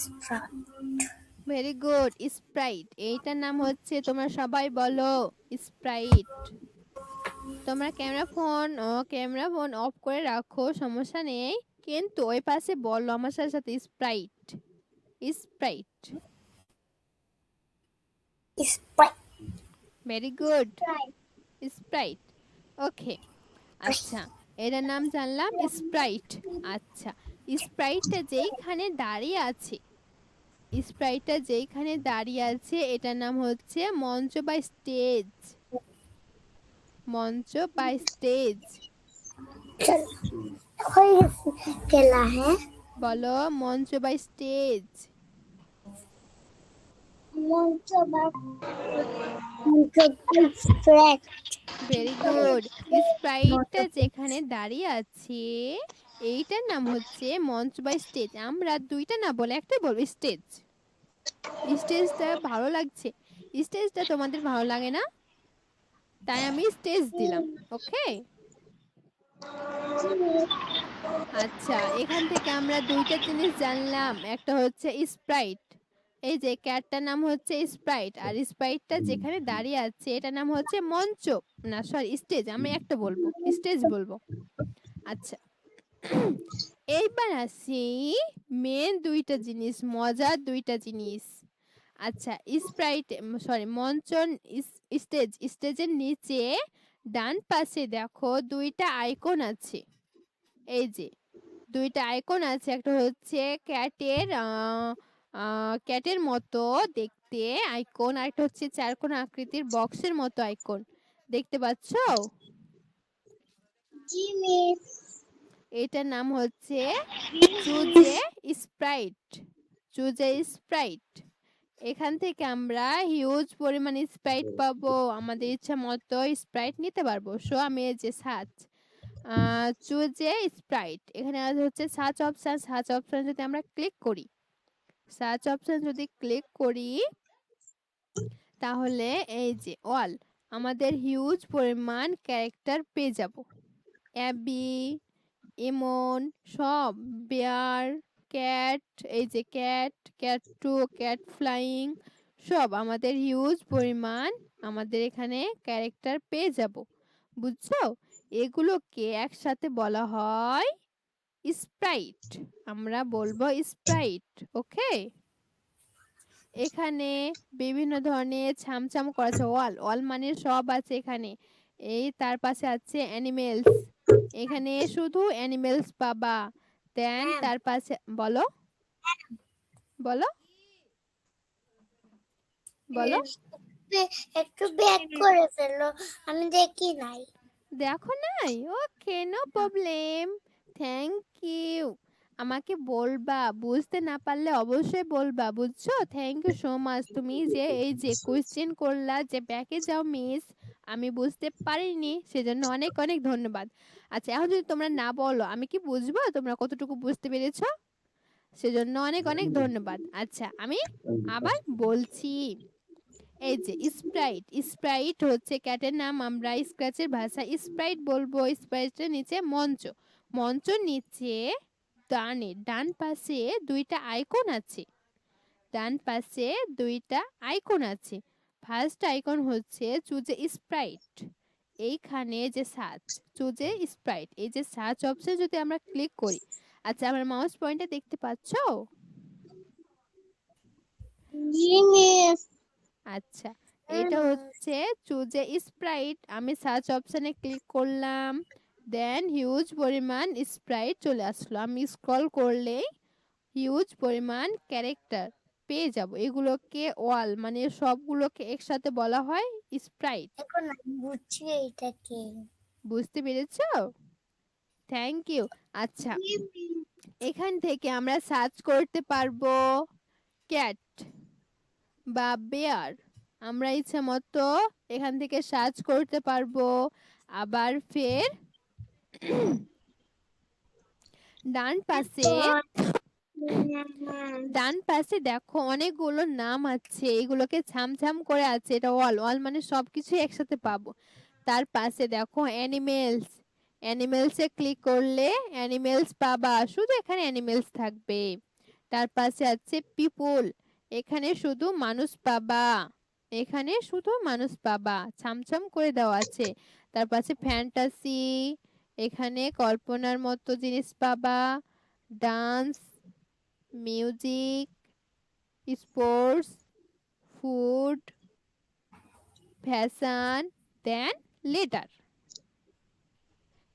Straight. Very good, Sprite এইটার নাম হচ্ছে, তোমরা সবাই বলো স্প্রাইট। তোমরা ক্যামেরা ফোন অফ করে রাখো, সমস্যা নেই, কিন্তু ওই পাশে বলো আমার সাথে সাথে sprite. Sprite. Sprite. Very good, sprite. Okay, আচ্ছা এটার নাম জানলাম স্প্রাইট। আচ্ছা, স্প্রাইটটা যেইখানে দাঁড়িয়ে আছে, স্প্রাইটটা যেইখানে দাঁড়িয়ে আছে এটার নাম হচ্ছে মঞ্চ বা স্টেজ। মঞ্চ বা স্টেজ। कोई खेला है বলো মঞ্চ বা স্টেজ। Sprite. ভেরি গুড, স্প্রাইটটা যেখানে দাঁড়িয়ে আছে এইটার নাম হচ্ছে মঞ্চ বা স্টেজ। আমরা দুইটা না বলে একটাই বলবো, স্টেজ। স্টেজটা ভালো লাগছে, স্টেজটা তোমাদের ভালো লাগে না, তাই আমি স্টেজ দিলাম। ওকে, আচ্ছা এখান থেকে আমরা দুইটা জিনিস জানলাম, একটা হচ্ছে স্প্রাইট, এই যে ক্যাটটার নাম হচ্ছে স্প্রাইট, আর স্প্রাইটটা যেখানে দাঁড়িয়ে আছে এটার নাম হচ্ছে মঞ্চ, না সরি স্টেজ, আমি একটা বলবো স্টেজ বলবো। আচ্ছা এইবার আসি মেন দুইটা জিনিস, মজার দুইটা জিনিস। আচ্ছা স্প্রাইট সরি মঞ্চ, স্টেজ, স্টেজের নিচে ডান পাশে দেখো দুইটা আইকন আছে। এই যে দুইটা আইকন আছে, একটা হচ্ছে ক্যাটের মতো দেখতে আইকন, আর একটা হচ্ছে চারকোণ আকৃতির বক্সের মতো আইকন, দেখতে পাচ্ছো? এটার নাম হচ্ছে চুজে স্প্রাইট। চুজে স্প্রাইট। এখান থেকে আমরা হিউজ পরিমাণ স্প্রাইট পাবো, আমাদের ইচ্ছা মতো স্প্রাইট নিতে পারবো। সো আমি এই যে চুজে স্প্রাইট, এখানে হচ্ছে সার্চ অপশন, সার্চ অপশন যদি আমরা ক্লিক করি, সার্চ অপশন যদি ক্লিক করি তাহলে এই যে অল আমাদের হিউজ পরিমাণ ক্যারেক্টার পেয়ে যাব। অ্যাবি, এমন সব, বেয়ার, ক্যাট, এই যে cat, cat two, cat flying, সব আমাদের হিউজ পরিমাণ আমাদের এখানে ক্যারেক্টার পেয়ে যাব। বুঝছো? এগুলোকে একসাথে বলা হয় স্প্রাইট। আমরা বলবো স্প্রাইট। ওকে, এখানে বিভিন্ন ধরনের ছামছাম করা আছে, অল অল মানে সব আছে এখানে। এই তার পাশে আছে অ্যানিমেলস, এখানে শুধু অ্যানিমেলস পাবা। দেন তার পাশে বলো বলো বলো একটু ব্যাক করে ফেলো, আমি দেখি নাই। দেখো নাই? Okay, no problem, thank you. আমাকে বলবা, বুঝতে না পারলে অবশ্যই বলবা, বুঝছো? Thank you so much. তুমি যে এই যে কোয়েশ্চেন করলা যে ব্যাকে যাও মিস, আমি বুঝতে পারিনি, সেজন্য অনেক অনেক ধন্যবাদ। আচ্ছা এখন যদি তোমরা না বলো আমি কি বুঝবো তোমরা কতটুকু বুঝতে পেরেছো? সেজন্য অনেক অনেক ধন্যবাদ। আচ্ছা আমি আবার বলছি, এই যে স্প্রাইট, স্প্রাইট হচ্ছে ক্যাটের নাম, আমরা স্ক্র্যাচের ভাষায় স্প্রাইট বলবো। স্প্রাইটের নিচে মঞ্চ, মঞ্চের নিচে ডান পাশে দুইটা আইকন আছে, ডান পাশে দুইটা আইকন আছে। ফার্স্ট আইকন হচ্ছে চুজে স্প্রাইট, এইখানে যে সার্চ চুজে স্প্রাইট, এই যে সার্চ অপশন যদি আমরা ক্লিক করি, আচ্ছা আমার মাউস পয়েন্টটা দেখতে পাচ্ছো? আচ্ছা এটা হচ্ছে চুজে স্প্রাইট, আমি সার্চ অপশনে ক্লিক করলাম, দেন হিউজ পরিমাণ স্প্রাইট চলে আসলো, আমি স্ক্রল করলেই হিউজ পরিমাণ ক্যারেক্টার, পেয়ে যাব। এগুলোকে ওয়াল মানে সবগুলোকে একসাথে বলা হয় স্প্রাইট। এখন আমি বুঝছি এটা কি। বুঝতে পেরেছো? Thank you. আচ্ছা, এখান থেকে আমরা সার্চ করতে পারবো ক্যাট বা বেয়ার। আমরা ইচ্ছা মতো এখান থেকে সার্চ করতে পারবো। আবার ফের ডান পাশে দেখো অনেকগুলো নাম আছে, এগুলোকে ছামছাম করে আছে। এটা অল অল মানে সবকিছু একসাথে পাবো। তার পাশে দেখো অ্যানিমেলস, অ্যানিমেলসে ক্লিক করলে অ্যানিমেলস পাবা, শুধু এখানে অ্যানিমেলস থাকবে। তার পাশে আছে পিপল, এখানে শুধু মানুষ পাবা, এখানে শুধু মানুষ পাবা, ছামছাম করে দেওয়া আছে। তার পাশে ফ্যান্টাসি, এখানে কল্পনার মতো জিনিস পাবা। Dance, music, sports, food, fashion, then letter.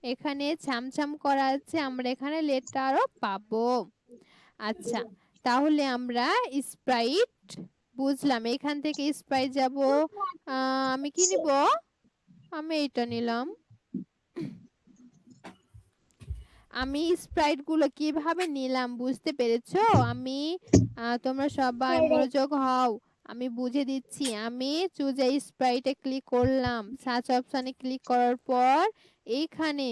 এখানে ছামছাম করা আছে, আমরা এখানে লেটারও পাবো। আচ্ছা, তাহলে আমরা স্প্রাইট বুঝলাম। এখান থেকে স্প্রাইট যাব। আমি কি নিব? আমি এটা নিলাম। আমি স্প্রাইট গুলো কিভাবে নিলাম বুঝতে পেরেছো? আমি তোমরা সবাই মনোযোগ হও, আমি বুঝে দিচ্ছি। আমি চুজ এ স্প্রাইটে ক্লিক করলাম, সার্চ অপশনে ক্লিক করার পর এইখানে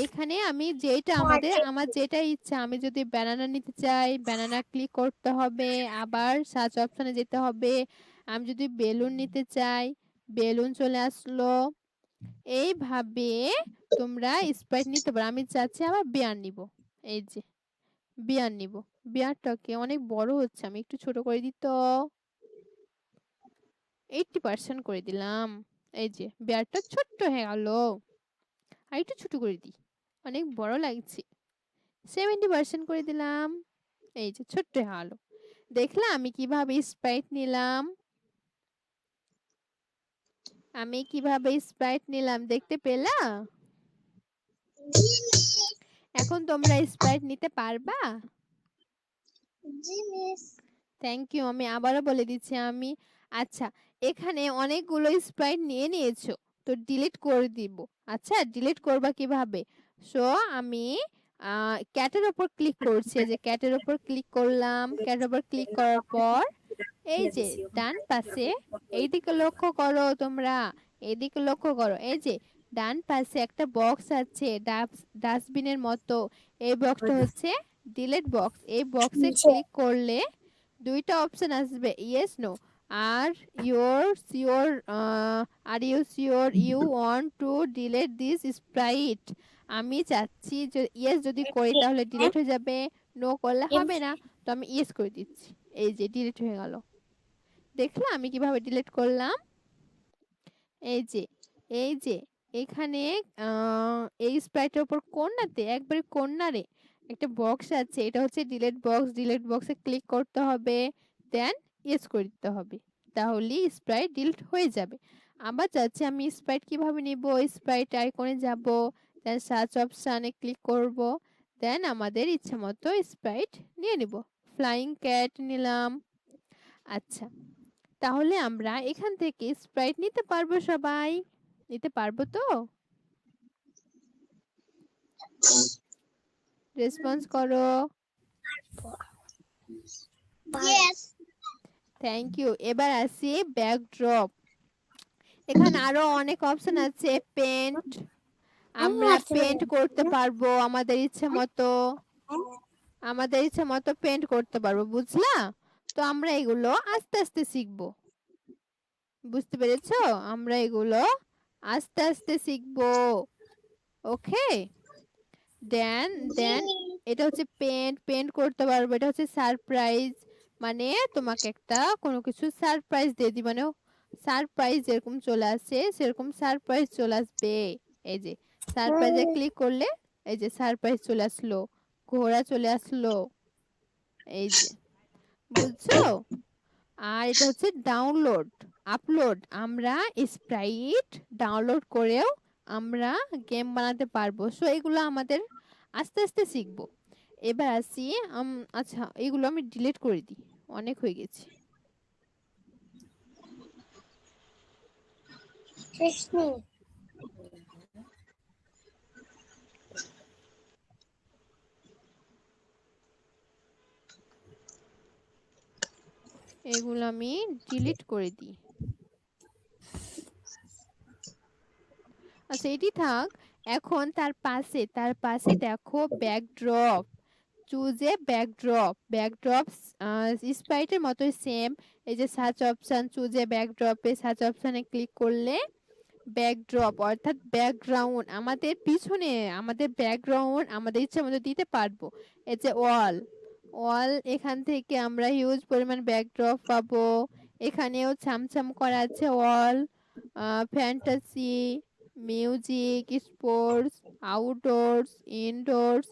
এখানে আমি যেটা আমার যেটা ইচ্ছা, আমি যদি ব্যানানা নিতে চাই ব্যানানা ক্লিক করতে হবে, আবার সার্চ অপশনে যেতে হবে। আমি যদি বেলুন নিতে চাই বেলুন চলে আসলো। এইভাবে তোমরা স্প্রাইট নিতে পারো। আমি চাচ্ছি আবার বিয়ার নিব। এই যে বিয়ার নিব, বিয়ারটাকে অনেক বড় হচ্ছে, আমি একটু ছোট করে দিই তো। 80% করে দিলাম। এই যে বিয়ারটা ছোট্ট হয়ে গেল। আর একটু ছোট করে দিই, অনেক বড় লাগছে। 70% করে দিলাম। এই যে ছোট্ট হয়ে গেল। দেখলা আমি কিভাবে স্প্রাইট নিলাম? আমি কিভাবে স্প্রাইট নিলাম দেখতে পেলা? এখন তোমরা স্প্রাইট নিতে পারবা? Thank you. আমি আবারও বলে দিচ্ছি আমি। আচ্ছা, এখানে অনেকগুলো স্প্রাইট নিয়ে নিয়েছো, তো ডিলিট করে দিব। আচ্ছা, ডিলিট করবা কিভাবে? সো আমি ক্যাটের উপর ক্লিক করছি, এই যে ক্যাটের উপর ক্লিক করলাম। ক্যাটের উপর ক্লিক করার পর এই যে ডান পাশে, এইদিকে লক্ষ্য করো তোমরা, এইদিকে লক্ষ্য করো। এই যে ডান পাশে একটা বক্স আছে ডাস্টবিনের মতো, এই বক্সটা হচ্ছে ডিলিট বক্স। এই বক্সে ক্লিক করলে দুইটা অপশন আসবে, ইয়েস নো। আর are you sure you want to delete this sprite? আমি চাচ্ছি যে ইয়েস যদি করি তাহলে ডিলিট হয়ে যাবে, নো করলে হবে না। তো আমি ইয়েস করে দিচ্ছি। এই যে ডিলিট হয়ে গেল। দেখলে আমি কিভাবে ডিলিট করলাম? এই যে এই যে এখানে এই স্প্রাইটের উপর কোণাতে, একবারে কোণারে একটা বক্স আছে, এটা হচ্ছে ডিলিট বক্স। ডিলিট বক্সে ক্লিক করতে হবে, দেন ইয়েস করে দিতে হবে, তাহলেই স্প্রাইট ডিলিট হয়ে যাবে। আবার চাচ্ছি আমি স্প্রাইট কিভাবে নিব? স্প্রাইট আইকনে যাব, দেন সার্চ অপশানে ক্লিক করব, দেন আমাদের ইচ্ছা মতো স্প্রাইট নিয়ে নিব। ফ্লাইং ক্যাট নিলাম। আচ্ছা, তাহলে আমরা এখান থেকে স্প্রাইট নিতে পারবো সবাই? নিতে পারবো তো? রেসপন্স করো। Thank you. এবার আসি ব্যাকড্রপ। এখানে আরো অনেক অপশন আছে। পেন্ট, আমরা পেন্ট করতে পারবো আমাদের ইচ্ছে মতো, আমাদের ইচ্ছে মতো পেন্ট করতে পারবো, বুঝলা? তো আমরা এগুলো আস্তে আস্তে শিখবো, বুঝতে পেরেছো? আমরা এগুলো আস্তে আস্তে শিখবো। ওকে, দেন দেন এটা হচ্ছে পেন্ট, পেন্ট করতে পারবো। এটা হচ্ছে সারপ্রাইজ, মানে তোমাকে একটা কোনো কিছু সারপ্রাইজ দিয়ে দিই, মানে সারপ্রাইজ যেরকম চলে আসে সেরকম সারপ্রাইজ চলে আসবে। এই যে সারপ্রাইজে ক্লিক করলে এই যে সারপ্রাইজ চলে আসলো, ঘোড়া চলে আসলো। এই যে বুঝছো? আর এটা হচ্ছে ডাউনলোড, আপলোড। আমরা স্প্রাইট ডাউনলোড করেও আমরা গেম বানাতে পারবো। সো এগুলো আমাদের আস্তে আস্তে শিখবো। এবার আসি আচ্ছা, এগুলো আমি ডিলিট করে দিই। অনেক হয়ে গেছে। শেষ নেই। এগুলো আমি ডিলিট করে দিই। আচ্ছা এটি থাক। এখন তার পাশে দেখো backdrop. Choose a backdrop. Backdrop স্প্রাইটের মতোই সেম। এই যে সার্চ অপশন, চুজ এ ব্যাকড্রপে সার্চ অপশনে ক্লিক করলে ব্যাকড্রপ অর্থাৎ ব্যাকগ্রাউন্ড, আমাদের পিছনে আমাদের ব্যাকগ্রাউন্ড আমাদের ইচ্ছা মতো দিতে পারবো। এই যে ওয়াল এখান থেকে আমরা হিউজ পরিমাণ ব্যাকড্রপ পাবো। এখানেও ছামছাম করা আছে wall, fantasy, music, sports, outdoors, indoors,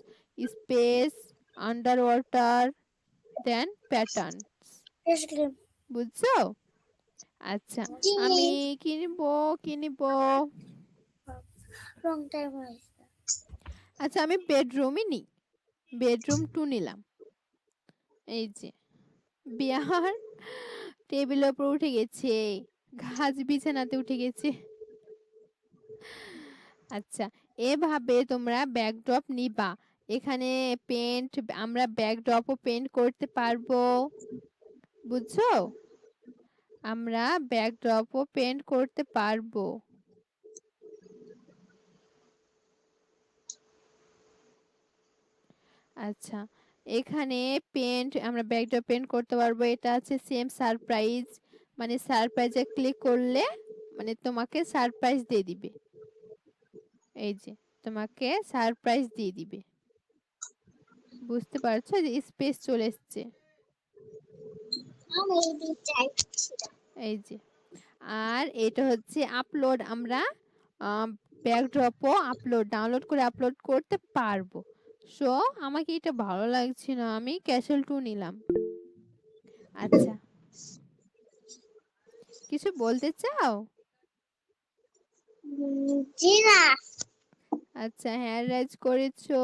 space, under water, then pattern. শেষ ক্লিপ। বুঝছো? আচ্ছা আমি কিনবো। রং টাইম হয়েছে। আচ্ছা আমি বেডরুমই নিই। বেডরুম 2 নিলাম। এই যে বিয়ার টেবিলের উপর উঠে গেছে, গাছ বিছানাতে উঠে গেছে। আচ্ছা এভাবে তোমরা ব্যাকড্রপ নিবা। এখানে পেন্ট, আমরা ব্যাকড্রপও পেন্ট করতে পারবো। বুঝছো? আমরা ব্যাকড্রপও পেন্ট করতে পারবো। আচ্ছা এখানে পেন্ট, আমরা ব্যাকড্রপ পেন্ট করতে পারবো। এটা আছে সেম সারপ্রাইজ, মানে সারপ্রাইজে ক্লিক করলে মানে তোমাকে সারপ্রাইজ দিয়ে দিবে। এই যে তোমাকে সারপ্রাইজ দিয়ে দিবে। বুঝতে পারছো যে স্পেস চলে এসছে। আমি এই চাইছি। এই যে আর এটা হচ্ছে আপলোড, আমরা ব্যাকড্রপও ডাউনলোড করে আপলোড করতে পারবো। সো আমাকে এটা ভালো লাগছে না, আমি ক্যাসেল 2 নিলাম। আচ্ছা কিছু বলতে চাও? জি না। আচ্ছা হ্যাঁ রাইজ করেছো।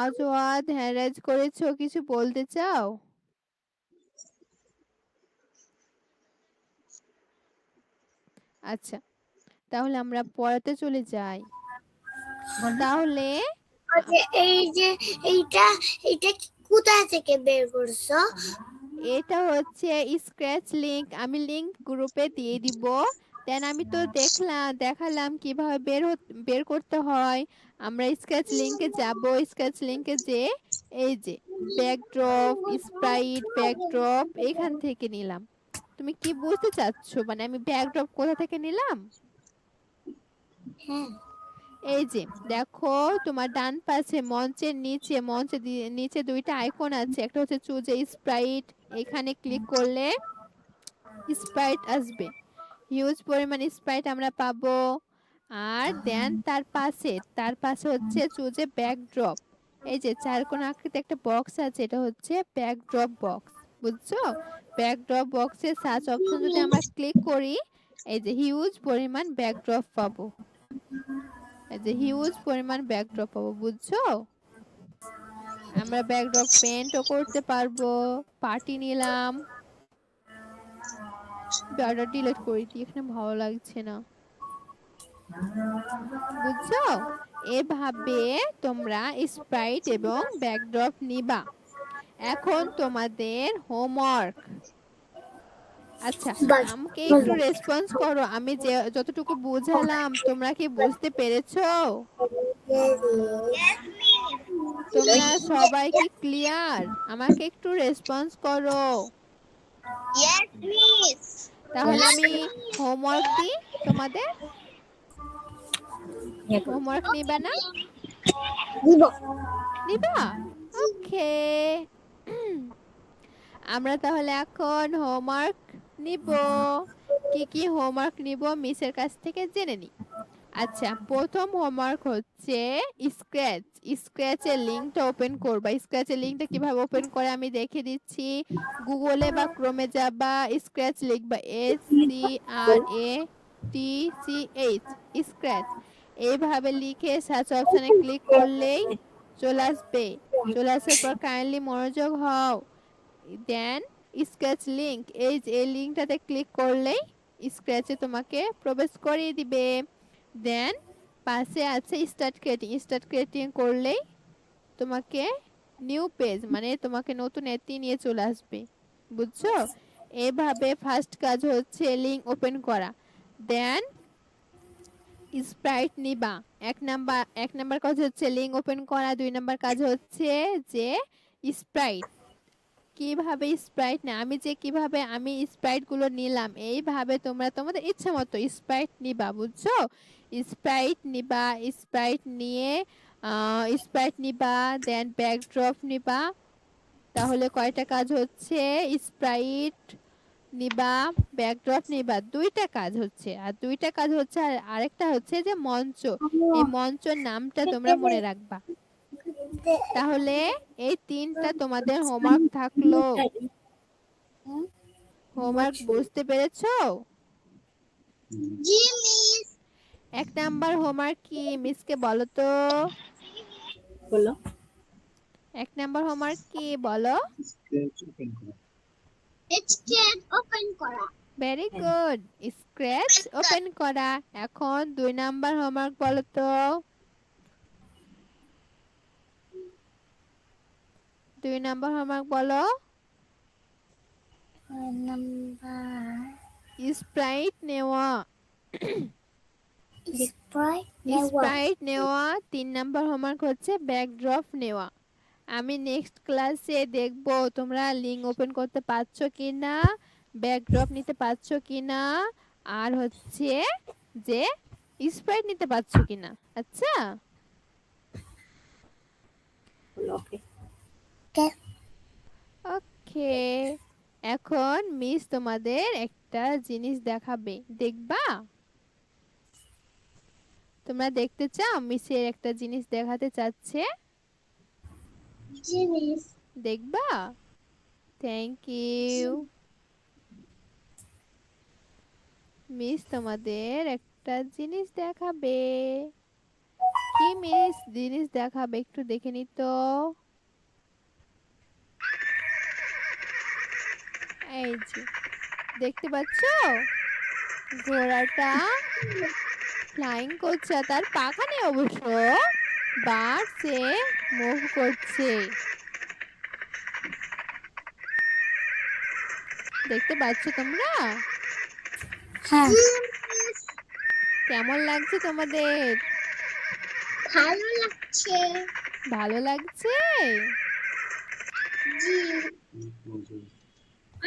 আজওয়াদ হ্যাঁ রাইজ করেছো, কিছু বলতে চাও? আচ্ছা তাহলে আমরা পড়াতে চলে যাই। তাহলে এই যে এইটা এইটা কোথায় থেকে বের করছো? এটা হচ্ছে স্ক্র্যাচ লিংক, আমি লিংক গ্রুপে দিয়ে দিব। দেন আমি তো দেখালাম কিভাবে বের করতে হয়। আমরা স্ক্র্যাচ লিংকে যাব, স্ক্র্যাচ লিংকে যে এই যে ব্যাকড্রপ স্প্রাইট ব্যাকড্রপ এখান থেকে নিলাম। তুমি কি বুঝতে চাচ্ছো, মানে আমি ব্যাকড্রপ কোথা থেকে নিলাম? হ্যাঁ। এই যে দেখো তোমার ডান পাশে মঞ্চের নিচে দুইটা আইকন আছে, একটা হচ্ছে চুজ এ স্প্রাইট, এখানে ক্লিক করলে স্প্রাইট আসবে, হিউজ পরিমাণ স্প্রাইট আমরা পাবো। আর দেন তার পাশে হচ্ছে চুজ এ ব্যাকড্রপ। এই যে চারকোনা আকৃতি একটা বক্স আছে, এটা হচ্ছে ব্যাকড্রপ বক্স। বুঝছো? ব্যাকড্রপ বক্সে সার্চ অপশন যদি আমরা ক্লিক করি, এই যে হিউজ পরিমাণ ব্যাকড্রপ পাবো। এই যে হিউজ পরিমাণ ব্যাকড্রপ পাবো। বুঝছো? আমরা ব্যাকড্রপ পেন্টও করতে পারবো। পার্টি নিলাম, ব্যাটা ডিলিট করে দিই, এখানে ভালো লাগছে না। বুঝছো? এভাবে তোমরা স্প্রাইট এবং ব্যাকড্রপ নিবা। এখন তোমাদের হোমওয়ার্ক। আচ্ছা আমাকে একটু রেসপন্স করো, আমি যে যতটুকু বুঝালাম তোমরা কি বুঝতে পেরেছো? তোমরা সবাই কি ক্লিয়ার? আমাকে একটু রেসপন্স করো। Yes miss. তাহলে আমি হোমওয়ার্ক দিই তোমাদের। হোমওয়ার্ক নিবা না? দিব। নিবা? ওকে। আমরা তাহলে এখন হোমওয়ার্ক নিব। কি কি হোমওয়ার্ক নিব মিসের কাছ থেকে জেনে নিই। আচ্ছা প্রথম হোমওয়ার্ক হচ্ছে স্ক্র্যাচের লিংকটা ওপেন করবা। স্ক্র্যাচের লিংকটা কিভাবে ওপেন করে আমি দেখে দিচ্ছি। গুগলে বা ক্রোমে যাবা, স্ক্র্যাচ লিখবা, SCRATCH স্ক্র্যাচ। এইভাবে লিখে সার্চ অপশনে ক্লিক করলেই চলে আসবে। চলে আসার পর কাইন্ডলি মনোযোগ হও। দেন স্ক্র্যাচ লিংক, এই লিংকটাতে ক্লিক করলেই স্ক্র্যাচে তোমাকে প্রবেশ করিয়ে দিবে। দেন পাশে আছে স্টার্ট ক্রিয়েটিং করলেই তোমাকে নিউ পেজ মানে তোমাকে নতুন এটি নিয়ে চলে আসবে। বুঝছো? এভাবে ফার্স্ট কাজ হচ্ছে লিংক ওপেন করা। দেন স্প্রাইট নিবা। এক নাম্বার কাজ হচ্ছে লিংক ওপেন করা। 2 নাম্বার কাজ হচ্ছে যে স্প্রাইট কিভাবে স্প্রাইট না আমি স্প্রাইট গুলো নিলাম এইভাবে তোমরা তোমাদের ইচ্ছা মতো স্প্রাইট নিবা। বুঝছো? স্প্রাইট নিয়ে স্প্রাইট নিবা দেন ব্যাকড্রপ নিবা। তাহলে কয়টা কাজ হচ্ছে? স্প্রাইট নিবা, ব্যাকড্রপ নিবা, 2টা কাজ হচ্ছে। আর 2টা কাজ হচ্ছে আর আরেকটা হচ্ছে যে মঞ্চ। এই মঞ্চের নামটা তোমরা মনে রাখবা। তাহলে এই 3টা তোমাদের হোমওয়ার্ক থাকলো। হোমওয়ার্ক বুঝতে পেরেছো? জি মিস। 1 নাম্বার হোমওয়ার্ক কি মিসকে বলো তো? বলো। 1 নাম্বার হোমওয়ার্ক কি বলো? স্কেচ ওপেন করা। ভেরি গুড, স্ক্র্যাচ ওপেন করা। এখন 2 নাম্বার হোমওয়ার্ক বলো তো? 2 নাম্বার হোমওয়ার্ক বলো? স্প্রাইট নেওয়া। স্প্রাইট নেওয়া। 3 নাম্বার হোমওয়ার্ক হচ্ছে ব্যাকড্রপ নেওয়া। আমি নেক্সট ক্লাসে দেখব তোমরা লিংক ওপেন করতে পারছো কিনা, ব্যাকড্রপ নিতে পারছো কিনা, আর হচ্ছে যে স্প্রাইট নিতে পারছো কিনা। আচ্ছা ওকে। ওকে। এখন মিস তোমাদের একটা জিনিস দেখাবে, দেখবা? তোমরা দেখতে চাও? মিসের একটা জিনিস দেখাতে চাচ্ছে, জি মিস। দেখবা? Thank you. মিস তোমাদের একটা জিনিস দেখাবে। কি মিস জিনিস দেখাবে একটু দেখে নি তো। এই যে দেখতে পাচ্ছো ঘোড়াটা ফ্লাইং করছে, আর তার পাখা নেই অবশ্য, বাট সে মুভ করছে। দেখতে পাচ্ছো তোমরা? হ্যাঁ। জি মিস। কেমন লাগছে তোমাদের? ভালো লাগছে। ভালো লাগছে? জি।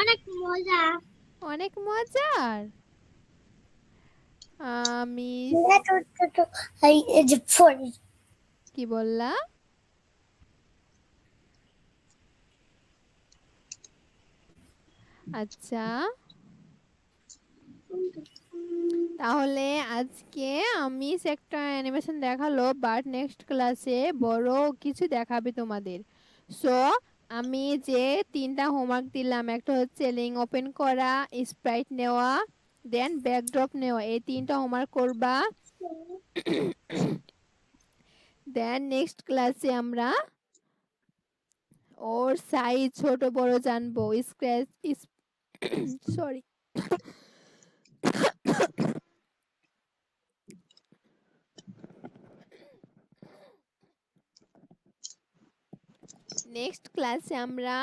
অনেক মজা। অনেক মজার। আমি কি বললা? আচ্ছা তাহলে আজকে আমি একটা অ্যানিমেশন দেখালো, বাট নেক্সট ক্লাসে বড় কিছু দেখাবে তোমাদের। সো আমি যে 3টা হোমওয়ার্ক দিলাম, একটা হচ্ছে লিংক ওপেন করা, স্প্রাইট নেওয়া, দেন ব্যাকড্রপ নেওয়া, এই 3টা হোমওয়ার্ক করবা। দেন নেক্সট ক্লাসে আমরা ওর সাইজ ছোট বড় জানবো। স্ক্র্যাচ সরি নেক্সট ক্লাসে আমরা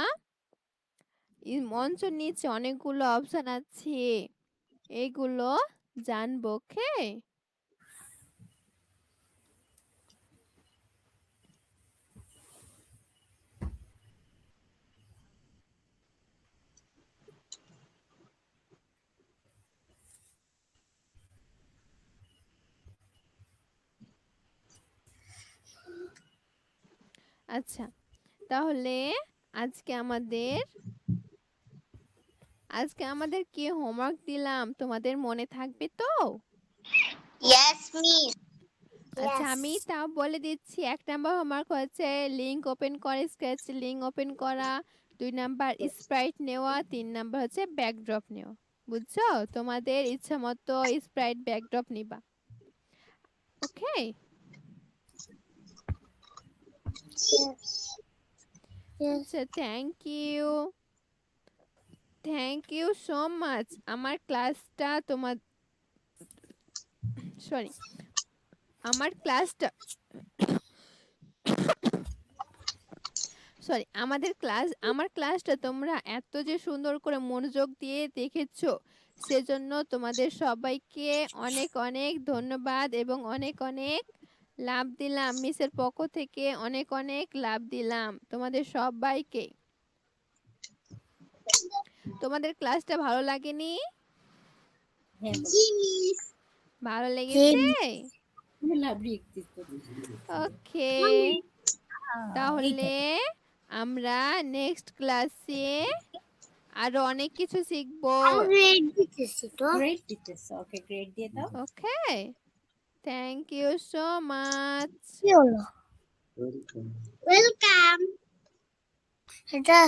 মঞ্চ নিচে অনেকগুলো অপশন আছে, এইগুলো জানবো। ওকে? আচ্ছা তাহলে আজকে আমাদের কি হোমওয়ার্ক দিলাম তোমাদের মনে থাকবে তো? Yes miss. আচ্ছা আমি তাও বলে দিচ্ছি। 1 নাম্বার হোমওয়ার্ক হচ্ছে লিংক ওপেন করে স্ক্র্যাচ লিংক ওপেন করা, 2 নাম্বার স্প্রাইট নেওয়া, 3 নাম্বার হচ্ছে ব্যাকড্রপ নেওয়া। বুঝছো? তোমাদের ইচ্ছা মতো স্প্রাইট ব্যাকড্রপ নিবা। Okay? Yes. Yes. So thank you. Thank you so much. আমার ক্লাসটা তোমার সরি আমার ক্লাসটা সরি আমার ক্লাসটা তোমরা এত যে সুন্দর করে মনোযোগ দিয়ে দেখেছো সেজন্য তোমাদের সবাইকে অনেক অনেক ধন্যবাদ এবং অনেক অনেক লাভ দিলাম মিসের পক্ষ থেকে অনেক অনেক লাভ দিলাম তোমাদের সবাইকে তোমাদের ক্লাসটা ভালো লাগেনি হ্যাঁ জি মিস ভালো লেগেছে লাভলি একটু ওকে তাহলে আমরা নেক্সট ক্লাসে আরো অনেক কিছু শিখবো I'll read this. Great teachers okay great দিয়ে দাও okay thank you so much Yolo. Welcome Ada.